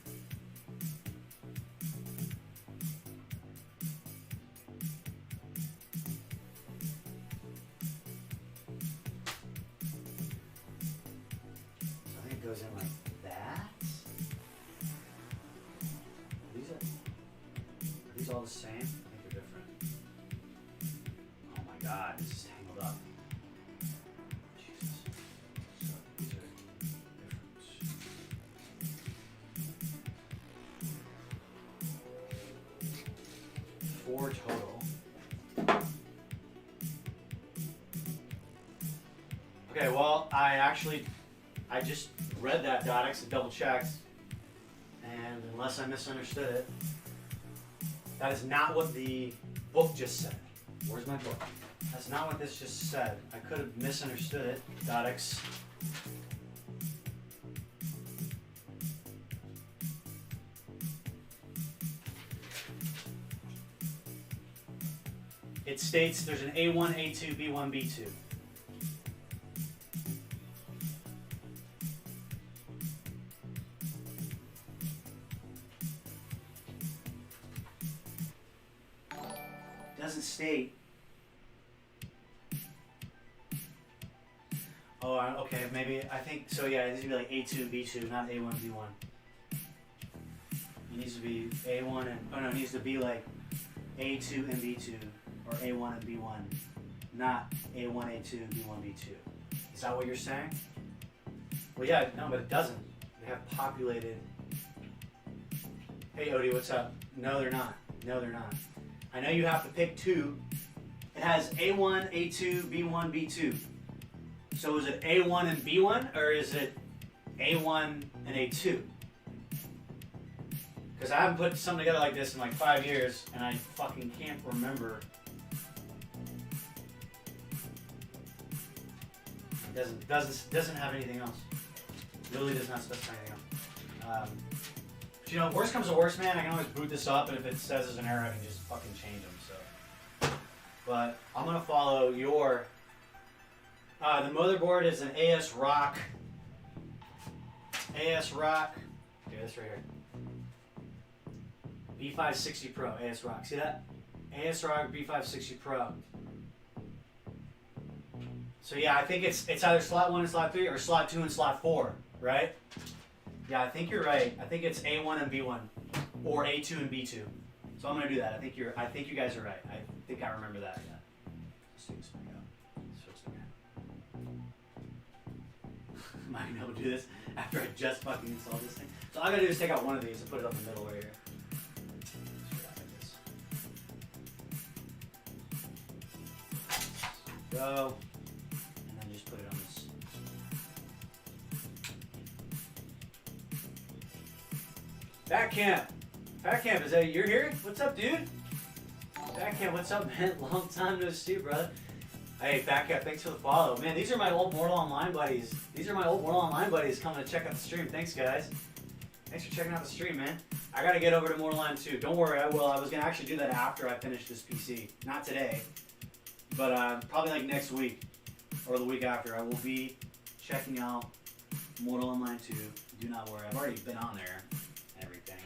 So I think it goes in like that. Are these all the same? I think they're different. Oh my god, this is tangled up. Jesus. So these are different. 4 total. Okay, well, I just read that Dotix and double checked. And unless I misunderstood it, that is not what the book just said. Where's my book? That's not what this just said. I could have misunderstood it. Dotix. It states there's an A1, A2, B1, B2. Doesn't state. Oh, okay, maybe, I think, so yeah, it needs to be like A2, B2, not A1, B1. It needs to be A1 and, oh no, it needs to be like A2 and B2, or A1 and B1, not A1, A2, B1, B2. Is that what you're saying? Well, yeah, no, but it doesn't. They have populated. Hey, Odie, what's up? No, they're not. No, they're not. I know you have to pick 2. It has A1, A2, B1, B2. So is it A1 and B1, or is it A1 and A2? Because I haven't put something together like this in like 5 years, and I fucking can't remember. It doesn't have anything else. Literally does not specify anything else. But you know, worst comes to worst, man, I can always boot this up, and if it says there's an error, I can just fucking change them. So, but I'm gonna follow your. The motherboard is an ASRock. ASRock. Okay, this right here. B560 Pro. ASRock. See that? ASRock B560 Pro. So yeah, I think it's either slot 1 and slot 3 or slot 2 and slot 4, right? Yeah, I think you're right. I think it's A1 and B1, or A2 and B2. So I'm gonna do that. I think you guys are right. I think I remember that. Yeah. Let's take this back out. Switch the camera. Am I gonna be able to do this after I just fucking installed this thing? So all I gotta do is take out one of these and put it up in the middle right here. Go. And then just put it on this. Fat Camp. Fat Camp, is that you're here? What's up, dude? Fat Cat, what's up, man? Long time no see, brother. Hey, Fat Cat, thanks for the follow. Man, these are my old Mortal Online buddies. These are my old Mortal Online buddies coming to check out the stream. Thanks, guys. Thanks for checking out the stream, man. I gotta get over to Mortal Online 2. Don't worry, I will. I was gonna actually do that after I finish this PC. Not today, but probably like next week or the week after. I will be checking out Mortal Online 2. Do not worry. I've already been on there and everything.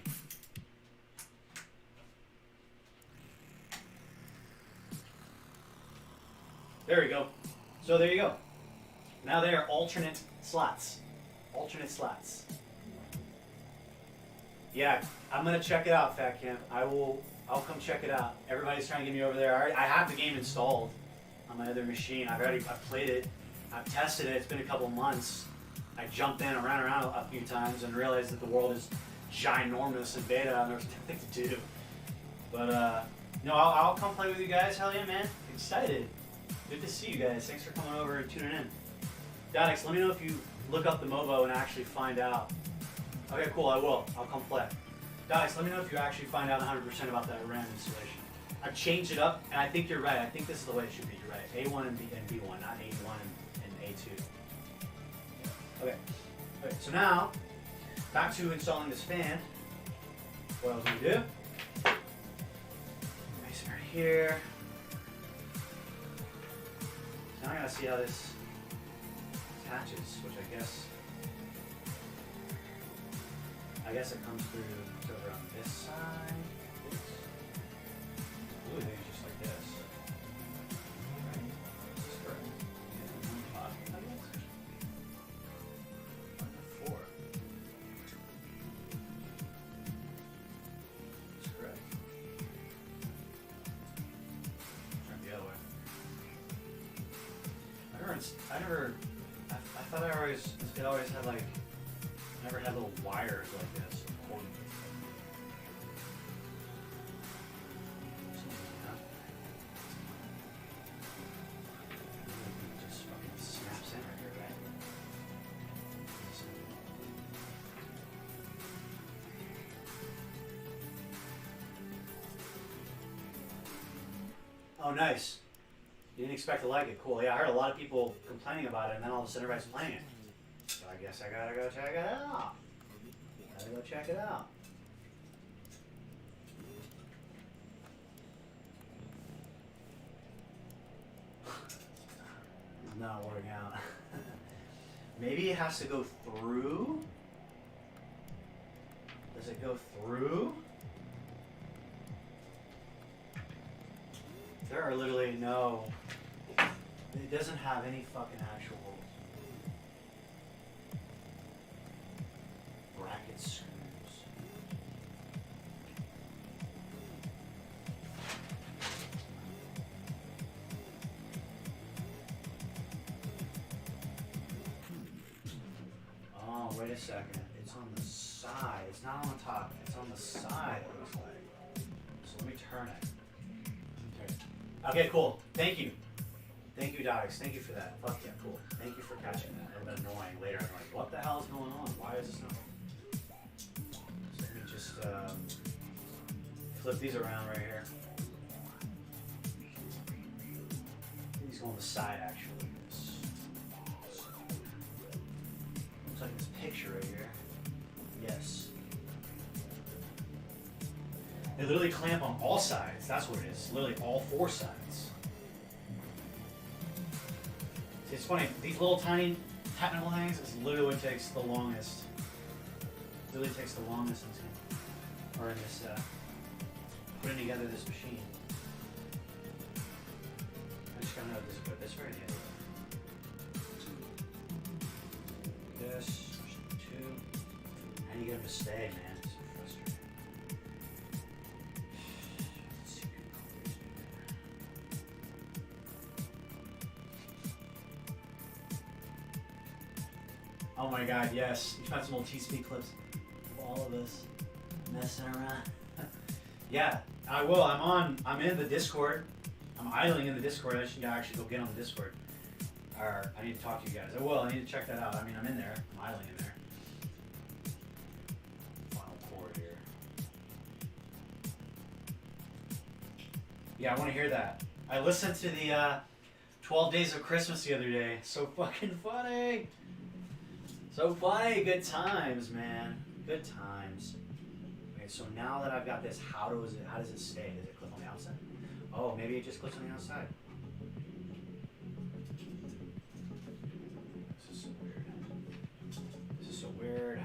There we go. So there you go. Now they are alternate slots. Alternate slots. Yeah, I'm gonna check it out, Fat Camp. I'll come check it out. Everybody's trying to get me over there. I have the game installed on my other machine. I've played it. I've tested it. It's been a couple months. I jumped in and ran around a few times and realized that the world is ginormous in beta and there's nothing to do. But no, I'll come play with you guys. Hell yeah, man. Excited. Good to see you guys. Thanks for coming over and tuning in. Dodix, let me know if you look up the MOBO and actually find out. Okay, cool, I will. I'll come play. Dodix, let me know if you actually find out 100% about that RAM installation. I've changed it up, and I think you're right. I think this is the way it should be. You're right. A1 and B1, not A1 and A2. Okay. Okay, so now, back to installing this fan. What I was going to do. Nice right here. So now I gotta see how this attaches, which I guess it comes through to around this side. Oops. Ooh, maybe just like this. Right? This is correct. I guess. Like 4. That's correct. Turn the other way. I thought it always had like, never had little wires like this. Just fucking snaps in right here, right? Oh, nice. You didn't expect to like it. Cool. Yeah, I heard a lot of people complaining about it, and then all of a sudden everybody's playing it. So I guess I gotta go check it out. Gotta go check it out. It's not working out. Maybe it has to go through? Does it go through? There are literally no... It doesn't have any fucking actual bracket screws. Oh, wait a second. It's on the side. It's not on the top. It's on the side, it looks like. So let me turn it. Okay, cool. Thank you. Thank you, Dodix. Thank you for that. Fuck yeah, cool. Thank you for catching that. It would have been annoying later. I'm like, what the hell is going on? Why is this not? So let me just flip these around right here. These go on the side, actually. Looks like this picture right here. Yes. They literally clamp on all sides. That's what it is. Literally all 4 sides. See, it's funny. These little tiny technical things is literally what takes the longest. Literally takes the longest in this putting together this machine. I just gotta know this good. This right here. This 2. How do you get them to stay, man? It's so frustrating. Oh my god, yes. You found some old T-Speed clips of all of us messing around. Yeah, I will. I'm in the Discord. I'm idling in the Discord. I should actually go get on the Discord. Or I need to talk to you guys. I will. I need to check that out. I mean, I'm in there. I'm idling in there. Final chord here. Yeah, I want to hear that. I listened to the 12 Days of Christmas the other day. So fucking funny. So funny. Good times, man. Good times. Okay, so now that I've got this, how does it stay? Does it clip on the outside? Oh, maybe it just clips on the outside. This is so weird. This is so weird.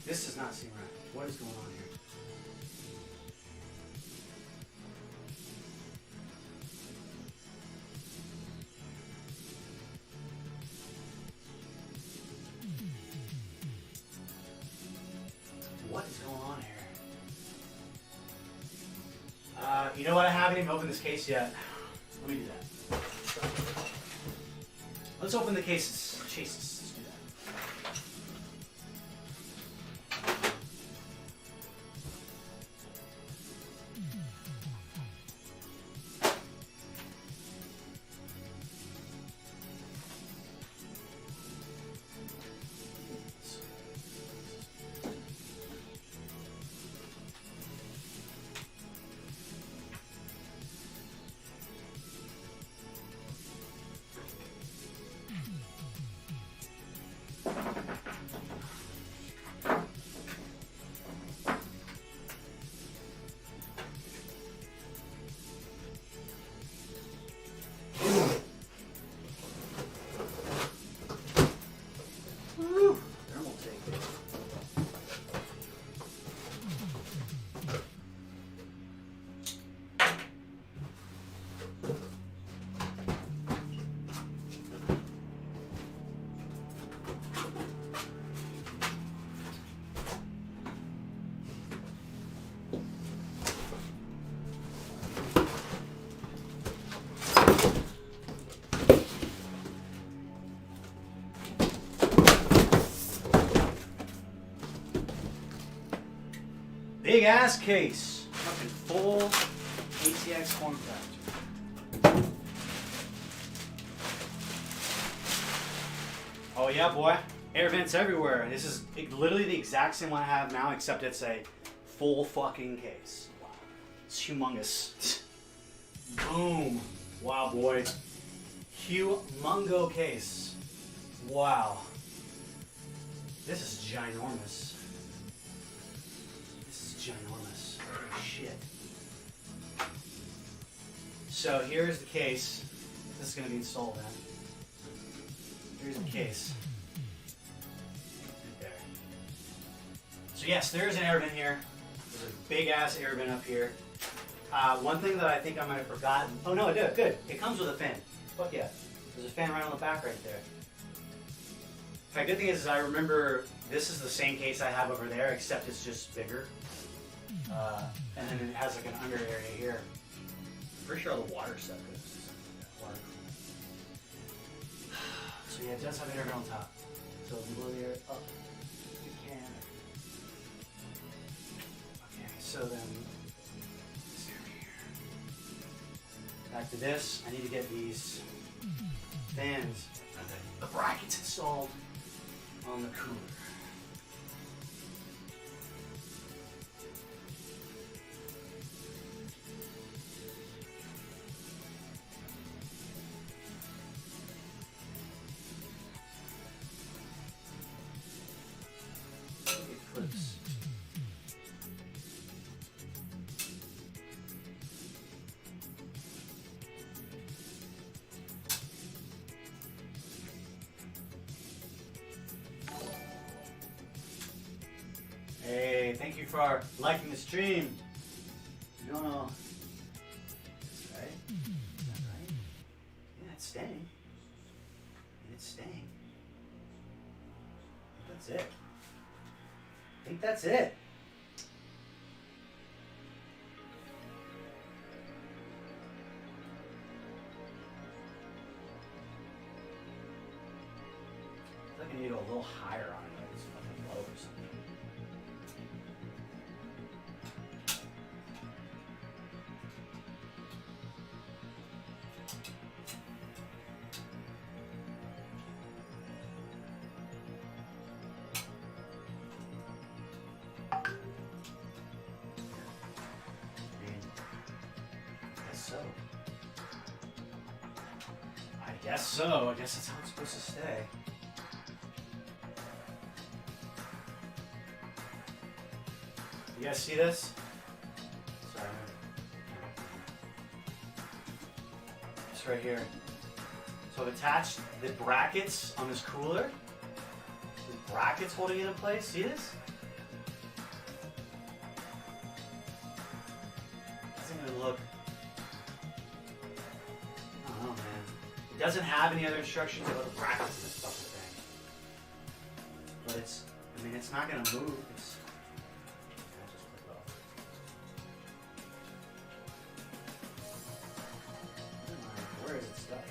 This does not seem right. What is going on here? What is going on here? You know what? I haven't even opened this case yet. Let me do that. Let's open the cases. Chases. Let's do that. Thermal tape. Big ass case. Fucking full ATX form factor. Oh yeah, boy. Air vents everywhere. This is literally the exact same one I have now, except it's a full fucking case. Wow. It's humongous. Boom. Wow, boy. Humongo case. Wow. This is ginormous. Ginormous. Holy shit. So here's the case. This is going to be installed in. Here's the case. Right there. So yes, there is an air vent here. There's a big ass air vent up here. One thing that I think I might have forgotten. Oh no, it did. Good. It comes with a fan. Fuck yeah. There's a fan right on the back right there. In fact, good thing is I remember this is the same case I have over there, except it's just bigger. And then it has like an under area here. I'm pretty sure all the water stuff goes. Water. So yeah, it does have air on top. So if you blow the air up, you can. Okay, so then back to this. I need to get these fans, the brackets installed on the cooler. Clips. Thank you for liking the stream. You don't know. Right? Is that right? Yeah, it's staying. It's staying. That's it. I think that's it. I feel like I need to go a little higher on it. Like it's fucking low or something. I guess so. I guess that's how it's supposed to stay. You guys see this? Sorry. It's right here. So I've attached the brackets on this cooler. The brackets holding it in place. See this? Doesn't even look. I don't know, man. It doesn't have any other instructions about the brackets in this fucking thing. But it's, I mean, it's not gonna move. It's, I'll just click off. Never mind. Where is it stuck?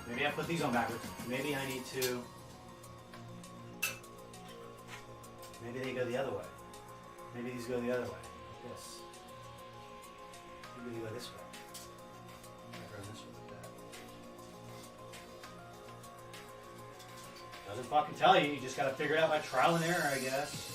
Maybe I put these on backwards. Maybe I need to. Maybe they go the other way. Maybe these go the other way. Like this. Maybe they go this way. Maybe run this way like that. Doesn't fucking tell you. You just gotta figure it out by trial and error, I guess.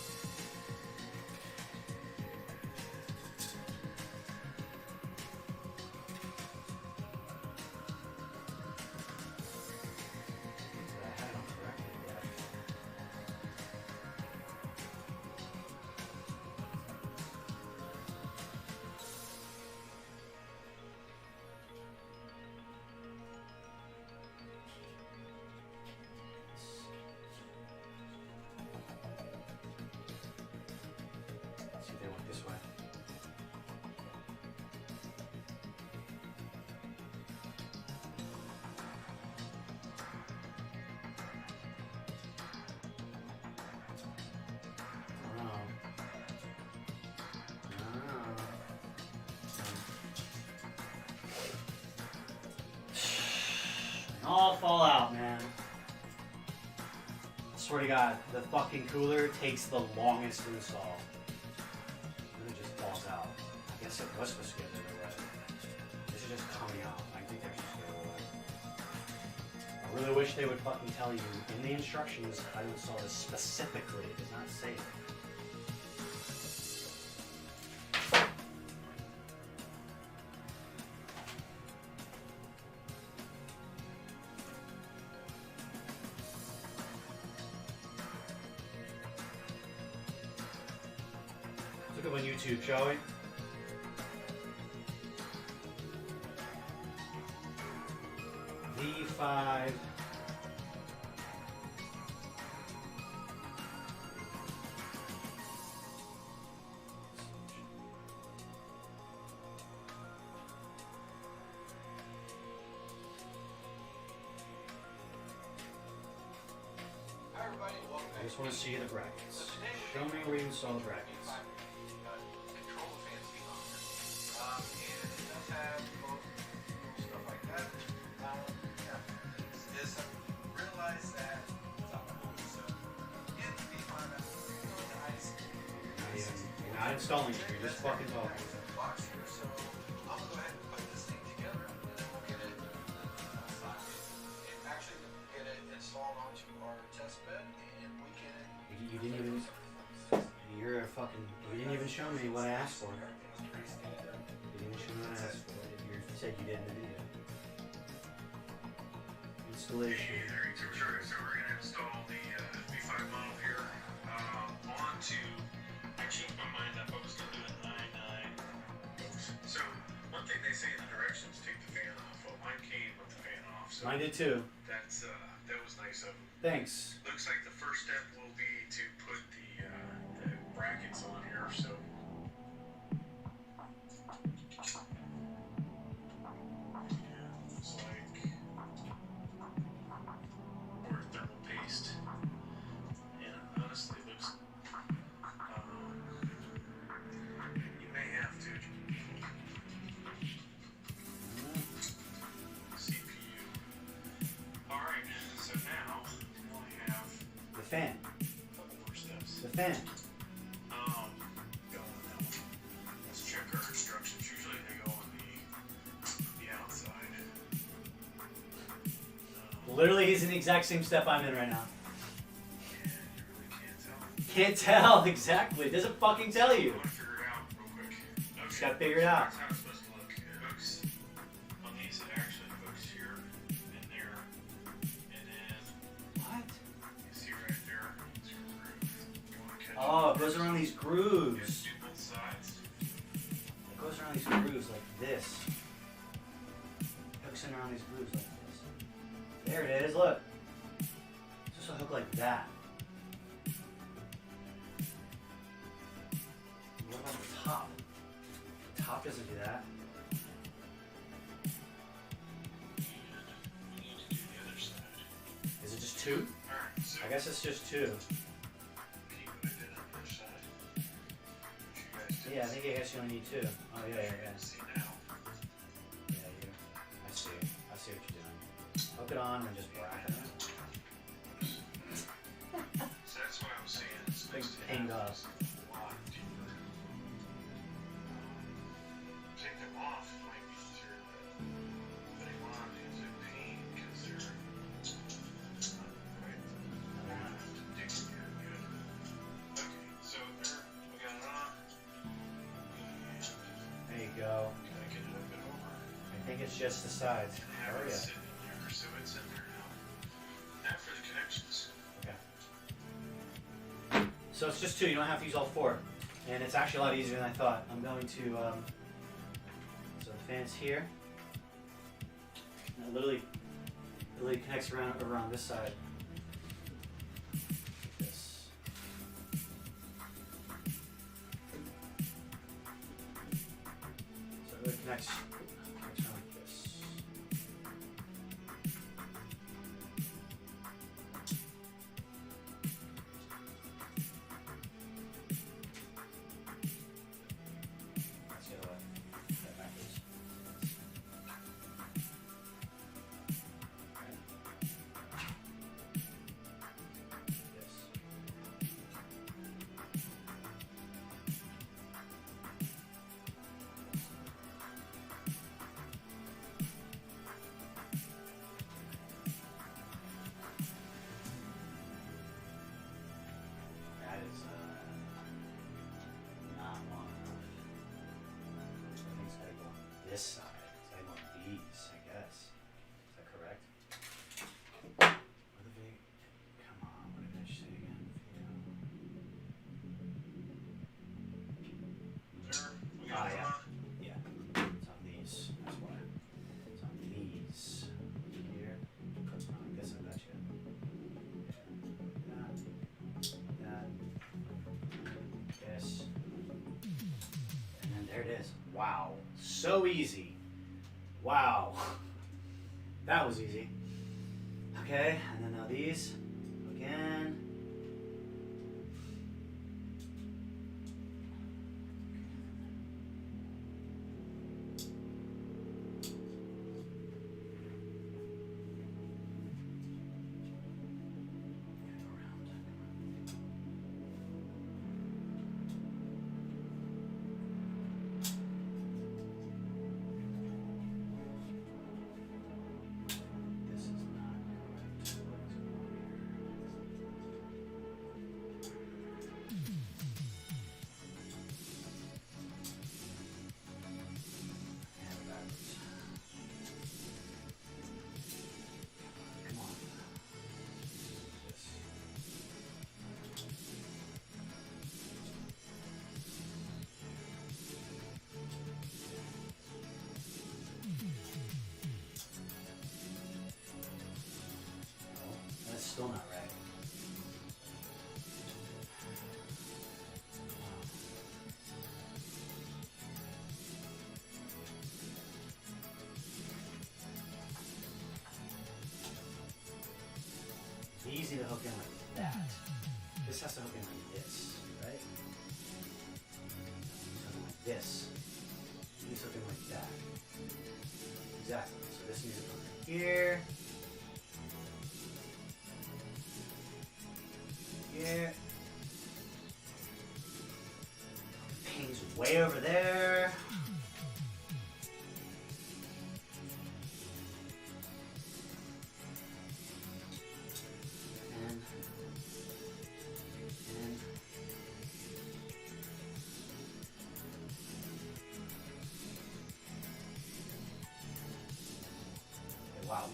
All fall out, man. I swear to God, the fucking cooler takes the longest to install. And it just falls out. I guess it was supposed to get the other way. This is just coming out. I think they're just the other way. I really wish they would fucking tell you in the instructions how to install this specifically. It does not say it. Look up on YouTube, shall we? V5. Hi everybody, welcome I just want to see the brackets. Show me where you install the brackets. Control the fans behind it. And it does have both stuff like that. Yeah. Is realize that it's not my home, so in the V5 nice. You're not installing it, you're just fucking talking. Box here, so I'll go ahead and put this thing together and then we'll get it actually get it installed onto our test bed and we can You didn't even. You're a fucking. You didn't even show me what I asked for. You didn't even show me what I asked for. You said you did in the video. Installation. So we're going to install the V5 model here onto I changed my mind up. I was going to do a 9-9. So, one thing they say in the directions, take the fan off. Well, mine came with the fan off. So Mine did too. that's, that was nice of them. Thanks. Looks like the first step will be to put the brackets on here, so. Yeah, looks like. Or thermal paste. And honestly, it looks. You may have to. CPU. Alright, so now we only have The fan. a couple more steps. The fan. Go on that one. Let's check our instructions. Usually they go on the outside. Literally, he's in the exact same step I'm in right now. Yeah, you really can't tell. Can't tell exactly. It doesn't fucking tell I you. want to figure it out real quick. Okay. Just gotta figure it out. That's how it's supposed to look. It hooks on these. It actually hooks here and there. And then What? you see right there, it's your groove. You want to catch Oh, it. it goes around these You grooves. do both sides. It goes around these grooves like this. Hooks in around these grooves like this. There it is, look. It's just a hook like that. What about the top? The top doesn't do that. And we need to do the other side. Is it just two? Alright, so I guess it's just two. keep what I did on the other side. Which you guys did Yeah, I think I guess you only need two. Oh, yeah. see now. Yeah, you. I see. I see what you're doing. Hook it on and just bracket it. So that's why I was saying it's Big nice to pain have up. this a lot deeper. Take them off might be easier, but putting them on is a pain because they're not quite digging here good. Okay, so there, we got it on. And There you go. gotta get it up and over. I think it's just the sides. And have Oh, it yeah. sitting in there, so it's in there now. Now for the connections. Okay. So it's just two. You don't have to use all four. And it's actually a lot easier than I thought. I'm going to, so the fan's here. And it literally connects around this side. Like this. So it really connects around like this. That's the other way. That backwards. Right. Yes. That is not long enough. I think it's gotta go on this side. It's gotta go on these, I guess. Is that correct? What did they? Come on, what did I say again? There, we got it yeah. on. Yeah. It's on these. That's why. It's on these. Here. I guess I got you. That. Yes. And then there it is. Wow. So easy. Wow. That was easy. Okay, and then now these. Again. This is not correct. What is going on here? in like that. This has to hook in like this, right? Something like this. Needs something like that. Exactly. So this needs to hook in here. Here. Pain's way over there.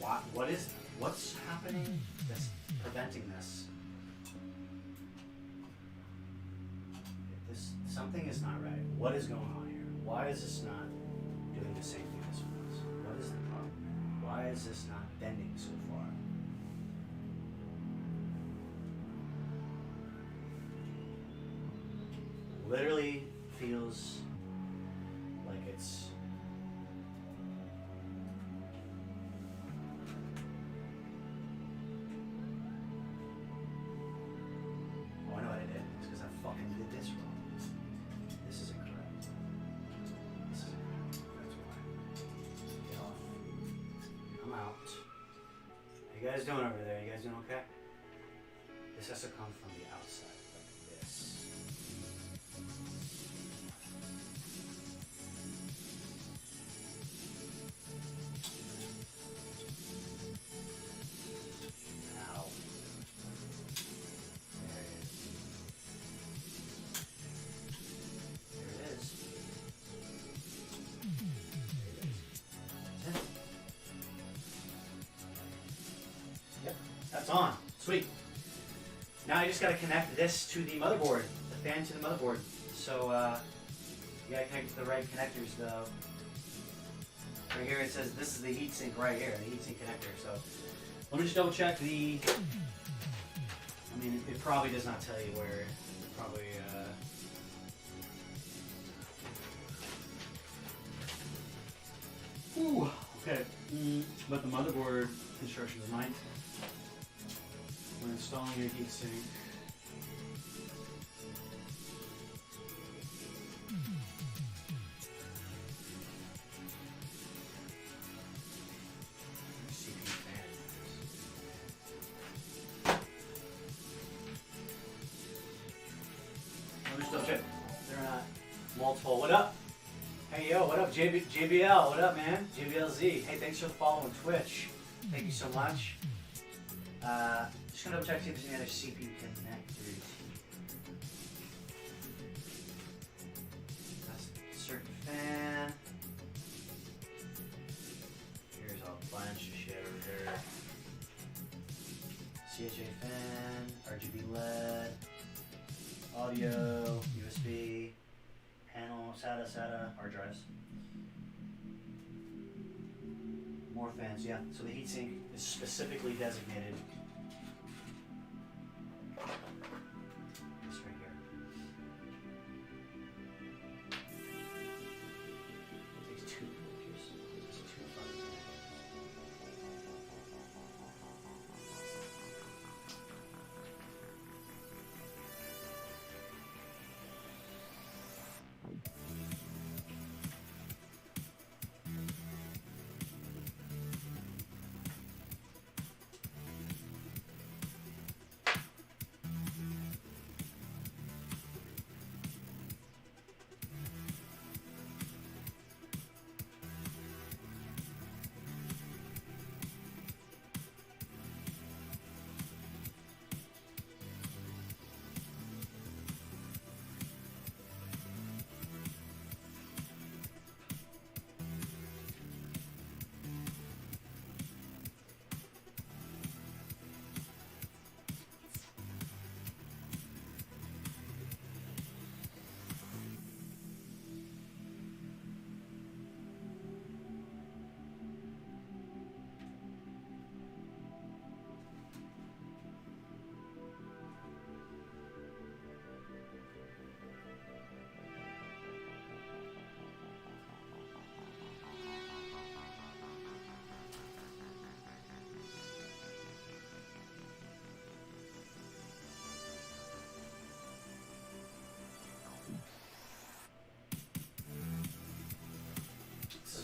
Wow, what's happening that's preventing this? Something is not right. What is going on here? Why is this not doing the same thing as was? What is the problem? Why is this not bending so far? Literally feels like it's oh, I know what I did. It's because I fucking did this wrong. This is incorrect. This is incorrect. That's why. Get off. I'm out. How you guys doing over there? You guys doing okay? This has to come from the outside, like this. Ow. There it is. There it is. That's it. Yep, that's on. Sweet. Now I just gotta connect this to the motherboard, the fan to the motherboard. So you gotta connect to the right connectors though. Right here it says this is the heatsink right here, the heatsink connector. So let me just double check the. I mean, it probably does not tell you where. It probably. Ooh, okay. But the motherboard instructions are mine. When installing your heatsink. CPU fan. Let me just double check. They're not multiple. What up? Hey yo, what up, JBL? What up, man? JBLZ. Hey, thanks for the follow on Twitch. Thank you so much. Just gonna double check see if there's any other CPU connectors. That's certain fan. Here's a bunch of shit over here. CHA fan, RGB LED, audio, USB, panel, SATA, hard drives. More fans, yeah. So the heatsink is specifically designated. This right here. It takes two pictures. It's two fucking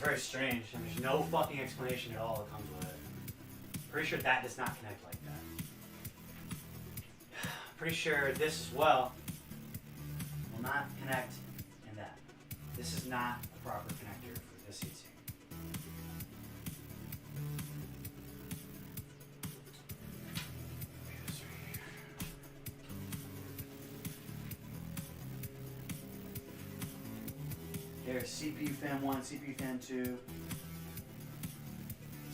very strange, and there's no fucking explanation at all that comes with it. Pretty sure that does not connect like that. Pretty sure this as well will not connect in that. This is not a proper connector for this heatsink. There's CPU fan 1, CPU fan 2. Let's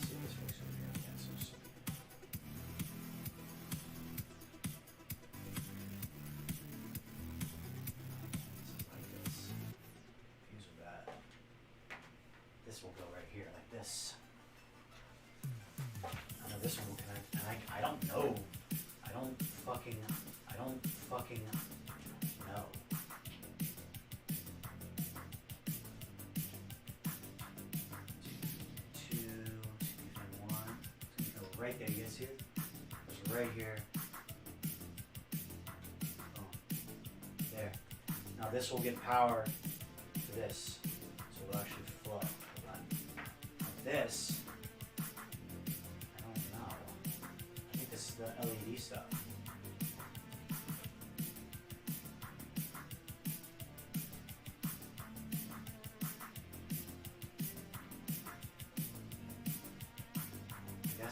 see if this works over here. Yeah, so like this. Fuse with that. This will go right here, like this. I know this one will connect, and I don't know. I don't fucking know. Right there, you guys see it? It's right here. Oh, there. Now this will get power to this, so it'll actually flow. Hold on. This, I don't know. I think this is the LED stuff.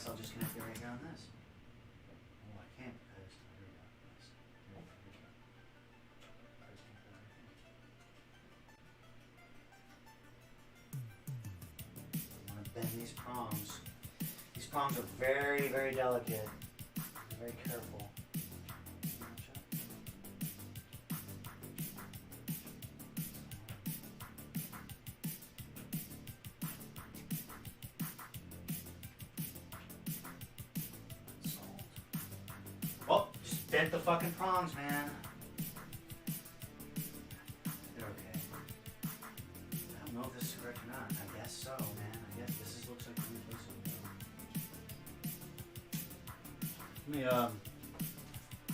I'll just connect it right here on this. Oh, I can't because here we go. I want to bend these prongs. These prongs are very, very delicate. I'm very careful. Well, just bent the fucking prongs, man. They're okay. I don't know if this is correct or not. I guess so, man. I guess this looks like the only place to go. Let me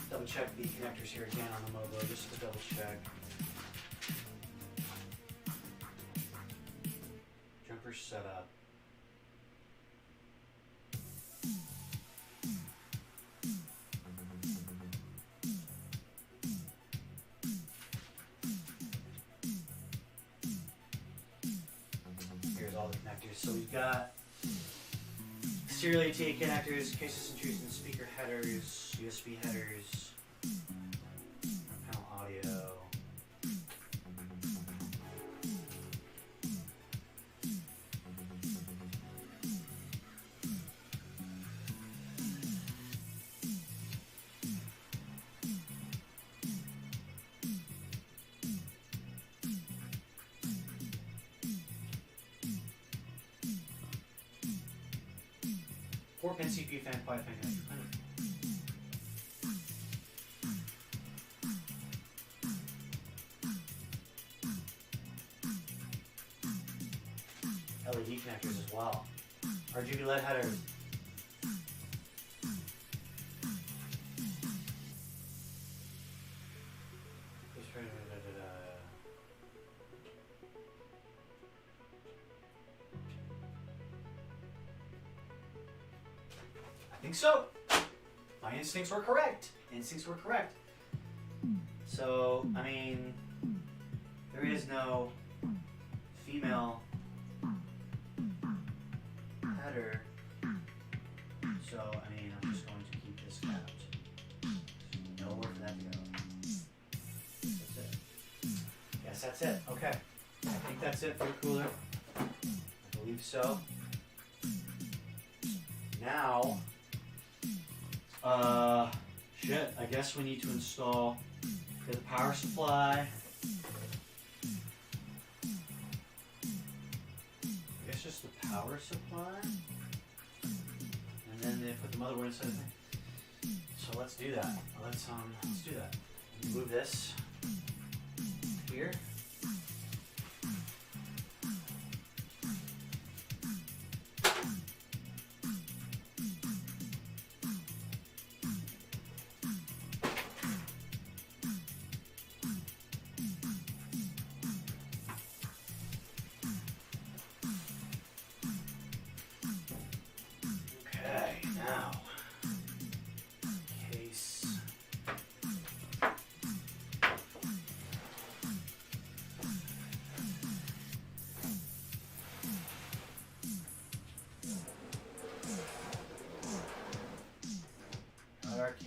double check the connectors here again on the Movo, just to double check. Jumper setup. So we've got serial ATA connectors, cases and trees and speaker headers, USB headers, panel audio. 4-pin CPU fan, 5-pin connector. LED connectors as well. RGB LED header. I think so. My instincts were correct. So, I mean, there is no female header. So, I mean, I'm just going to keep this capped. Nowhere for that to go. That's it. Yes, that's it. Okay. I think that's it for the cooler. I believe so. Now, shit, I guess we need to install the power supply. I guess just the power supply. And then they put the motherboard inside the thing. So let's do that. Let's do that. Move this here.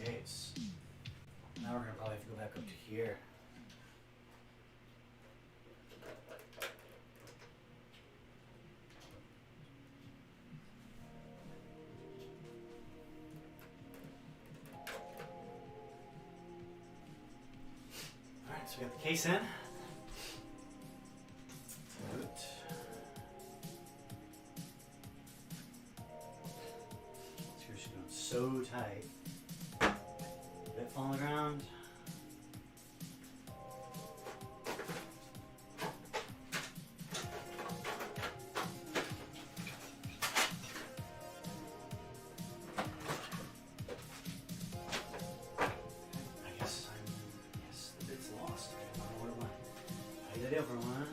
case. Now we're gonna probably have to go back up to here. Alright, so we got the case in. Good. Screws going so tight. Bit fall on the ground. Yes, the bit's lost. I don't know where it went. I did everyone.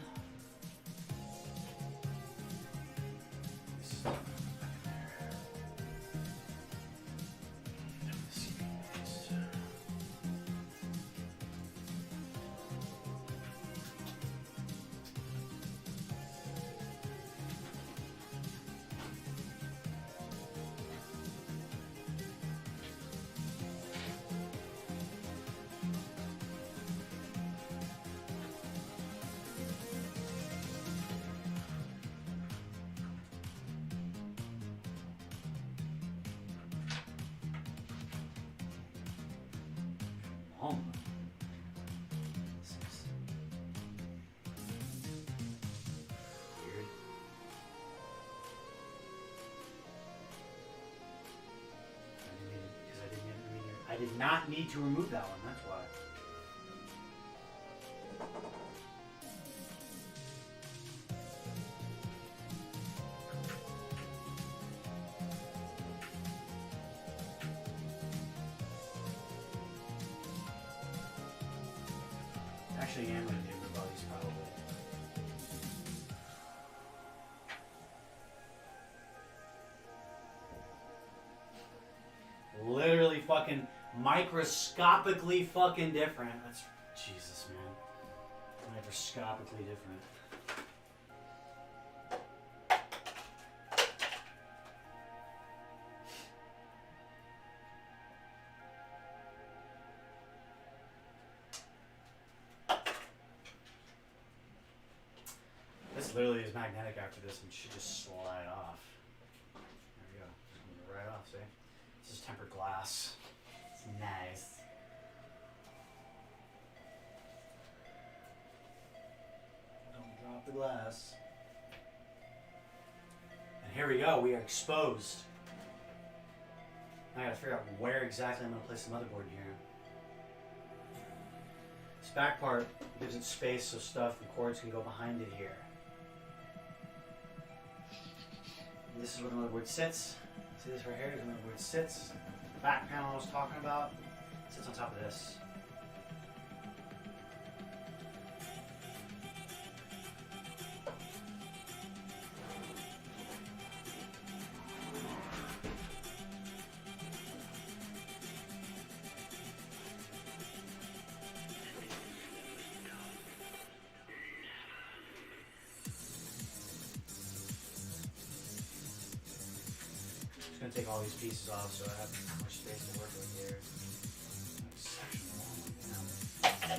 Home. This is weird. I did not need to remove that one, that's why. Actually, I am going to remove all these probably. Literally fucking microscopically fucking different. That's Jesus, man. Microscopically different. This literally is magnetic after this and should just slide off. There we go. Just move it right off, see? This is tempered glass. It's nice. Don't drop the glass. And here we go. We are exposed. Now I gotta figure out where exactly I'm gonna place the motherboard here. This back part gives it space so stuff and cords can go behind it here. And this is where the motherboard sits. See this right here? This is where the motherboard sits. The back panel I was talking about sits on top of this. I'm gonna take all these pieces off so I have more space to work with here. Section one, yeah.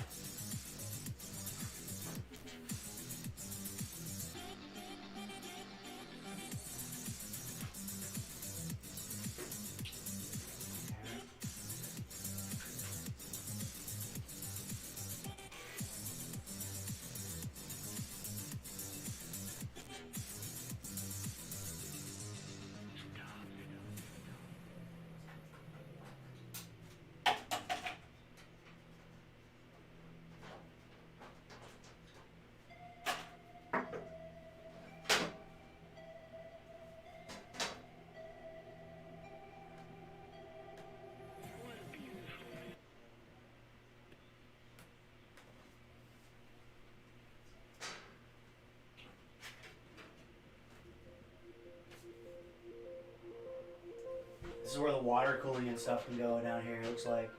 This is where the water cooling and stuff can go down here, it looks like.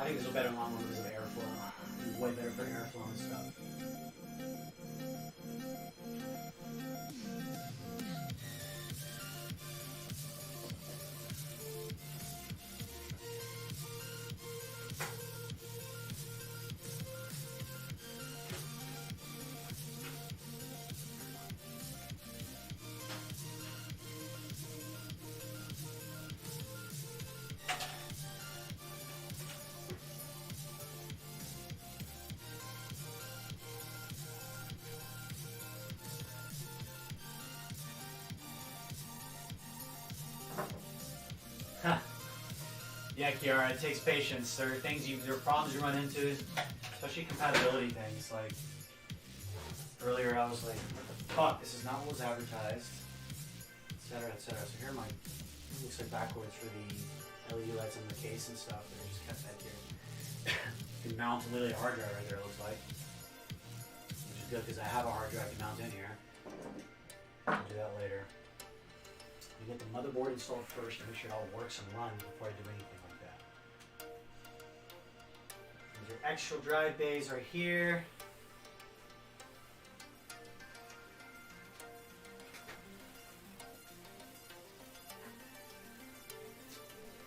think this is better in the long run because of airflow. It's way better for airflow and stuff. Huh. Yeah, Kiara, it takes patience. There are problems you run into, especially compatibility things. Like earlier, I was like, "Fuck, this is not what was advertised," etc., etc. So here, it looks like backwards for the LED lights on the case and stuff. They're just kept back here. You can mount literally a hard drive right there. It looks like, which is good because I have a hard drive to mount in here. I'll do that later. You get the motherboard installed first to make sure it all works and runs before I do anything like that. And your extra drive bays are here.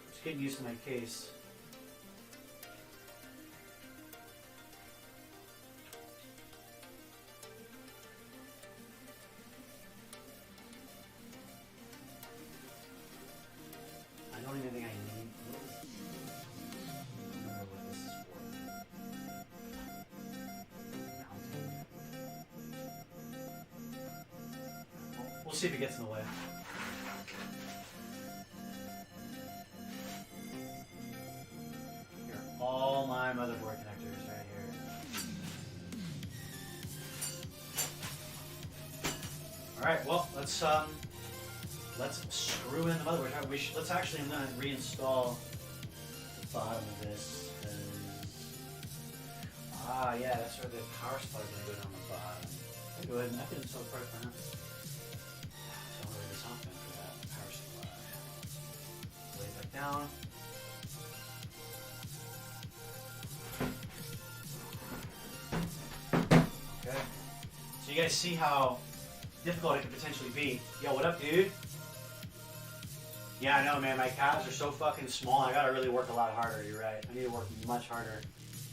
Just getting used to my case. I don't even think I need. I don't know what this is for. Mounting. We'll see if it gets in the way. Here are all my motherboard connectors right here. All right. Well, let's screw in the motherboard. Let's actually, I'm going to reinstall the bottom of this. Yeah, that's where the power supply is going to go down the bottom. I'll go ahead and I can install the part for now. So I'm going to do something for that power supply. Lay it back down. Okay. So you guys see how difficult it could potentially be. Yo, what up, dude? Yeah, I know, man. My calves are so fucking small. I gotta really work a lot harder. You're right. I need to work much harder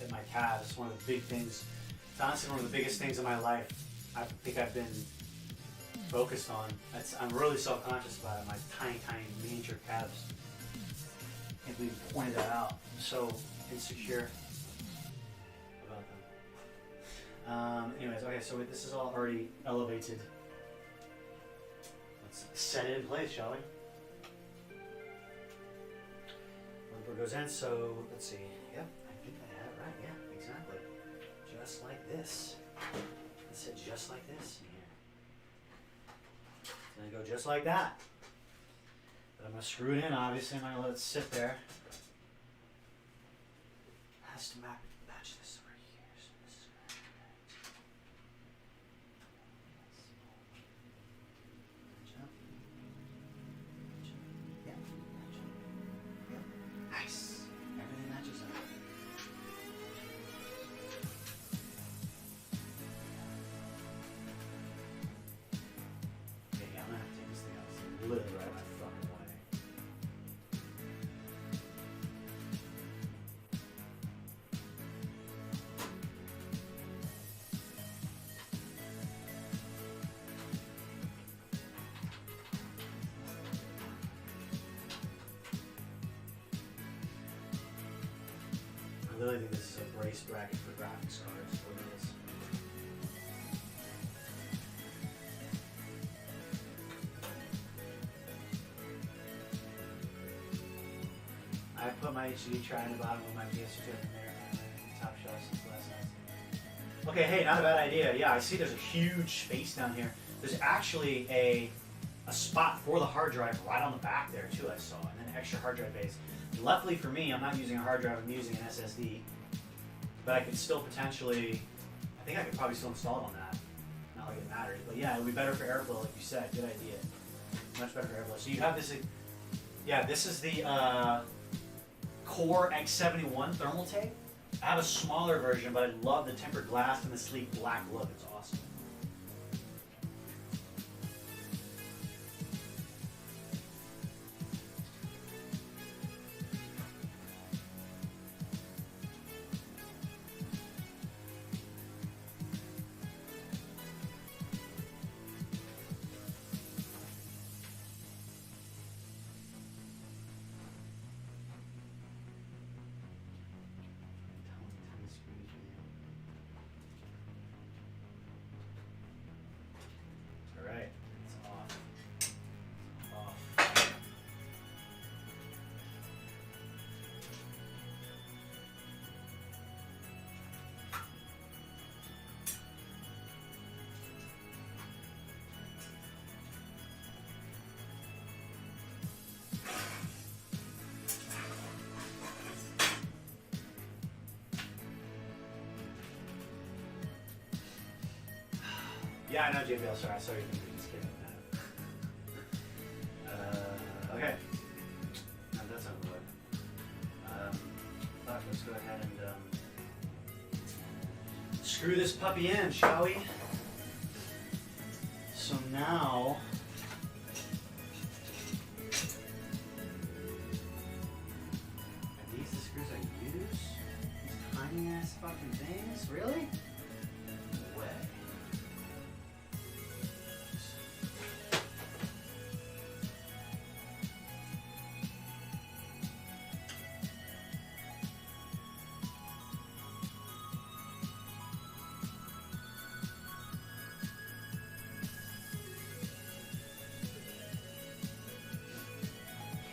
at my calves. It's one of the big things. It's honestly one of the biggest things in my life. I think I've been focused on. I'm really self-conscious about it. My tiny, tiny miniature calves. I can't believe you pointed that out. I'm so insecure about them. Anyways, okay. So this is all already elevated. Let's set it in place, shall we? Motherboard goes in, so let's see. Yep, I think I have it right. Yeah, exactly. Just like this. Let's hit just like this in here. It's gonna go just like that. But I'm gonna screw it in, obviously. I'm not gonna let it sit there. It has to match this over here. So this is gonna match up. Yeah, match up. Yep. Nice. Everything matches up. Okay, yeah, I'm gonna have to take this thing out. It's literally right in my fucking way. I really think this is a brace bracket for graphics cards. Is what it is. I put my HD try in the bottom of my PS2 in there, top shelf since last night. Okay, hey, not a bad idea. Yeah, I see there's a huge space down here. There's actually a spot for the hard drive right on the back there too, I saw, and then extra hard drive base. Luckily for me, I'm not using a hard drive, I'm using an SSD. But I could still potentially, I think I could probably still install it on that. Not like it matters, but yeah, it would be better for airflow, like you said. Good idea. Much better for airflow. So you have this, yeah, this is the Core X71 thermal tape. I have a smaller version, but I love the tempered glass and the sleek black look. It's awesome. All right, it's off. Off. Yeah, I know, JBL. Sorry, I saw you just kidding. Okay. No, that's not good. Fuck, let's go ahead and screw this puppy in, shall we? So now. Are these the screws I use? These tiny ass fucking things? Really? No way.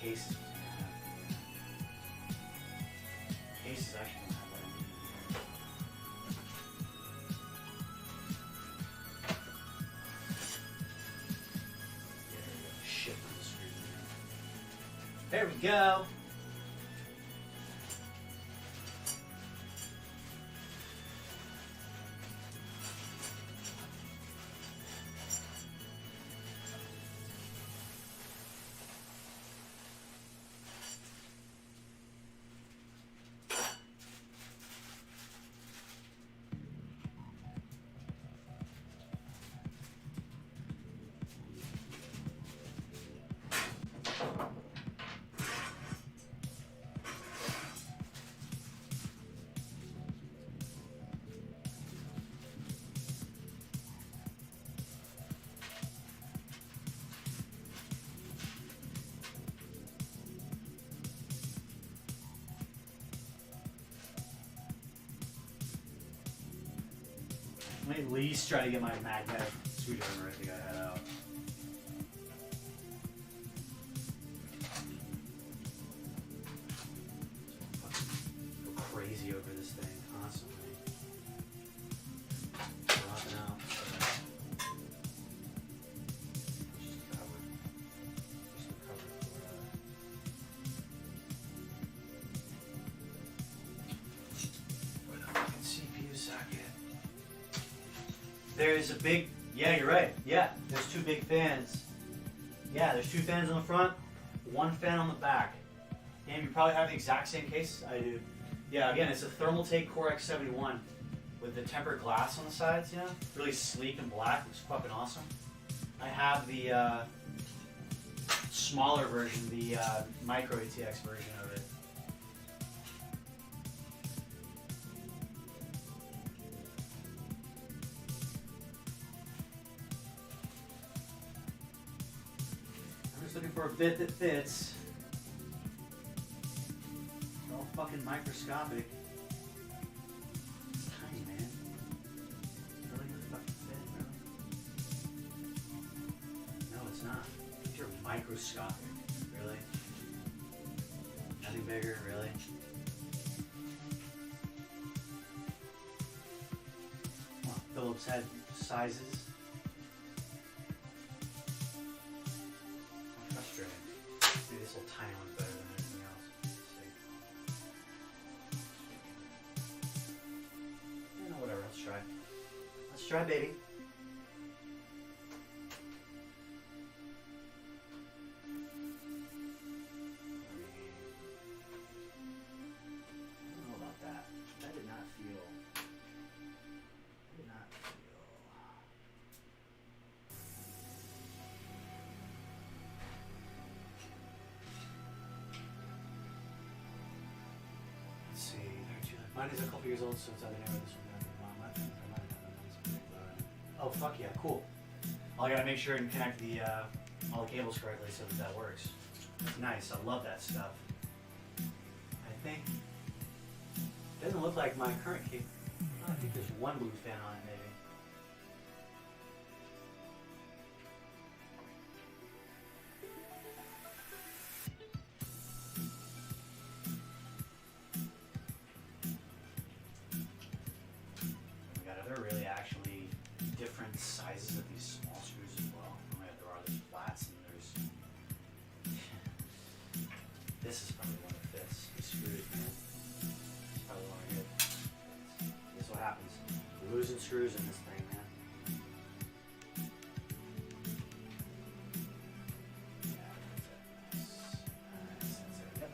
Cases. Cases actually don't have what I need here. Shit on the screen. There we go. Let me at least try to get my magnetic screwdriver I think I had out. Go crazy over this thing constantly. Dropping out. Just the cover. Just the cover for the fucking CPU socket. There's a big, yeah, you're right. Yeah, there's two big fans. Yeah, there's two fans on the front, one fan on the back. And you probably have the exact same case I do. Yeah, again, it's a Thermaltake Core X71 with the tempered glass on the sides, you know? Really sleek and black. It's fucking awesome. I have the smaller version, the Micro ATX version of it. Looking for a bit that fits. It's all fucking microscopic. It's tiny, man. Really gonna fucking fit, really? No, it's not. You're microscopic. Really? Nothing bigger, really? Well, Philips had sizes. Maybe this little tiny one's better than anything else. Let's see. No, whatever. Let's try. Let's try, baby. Mine is a couple years old, so it's either never this one or oh fuck yeah, cool. I gotta make sure and connect the all the cables correctly so that that works. That's nice. I love that stuff. I think it doesn't look like my current cable. I think there's one blue fan on it maybe. We got other really actually different sizes of these small screws as well. There are these flats and there's this is probably one that fits. These screws, man. It's probably one I get. This is what happens. You're losing screws in this thing, man. Yeah, that's it. That's it. Yep.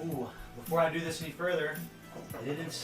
Ooh, before I do this any further, I didn't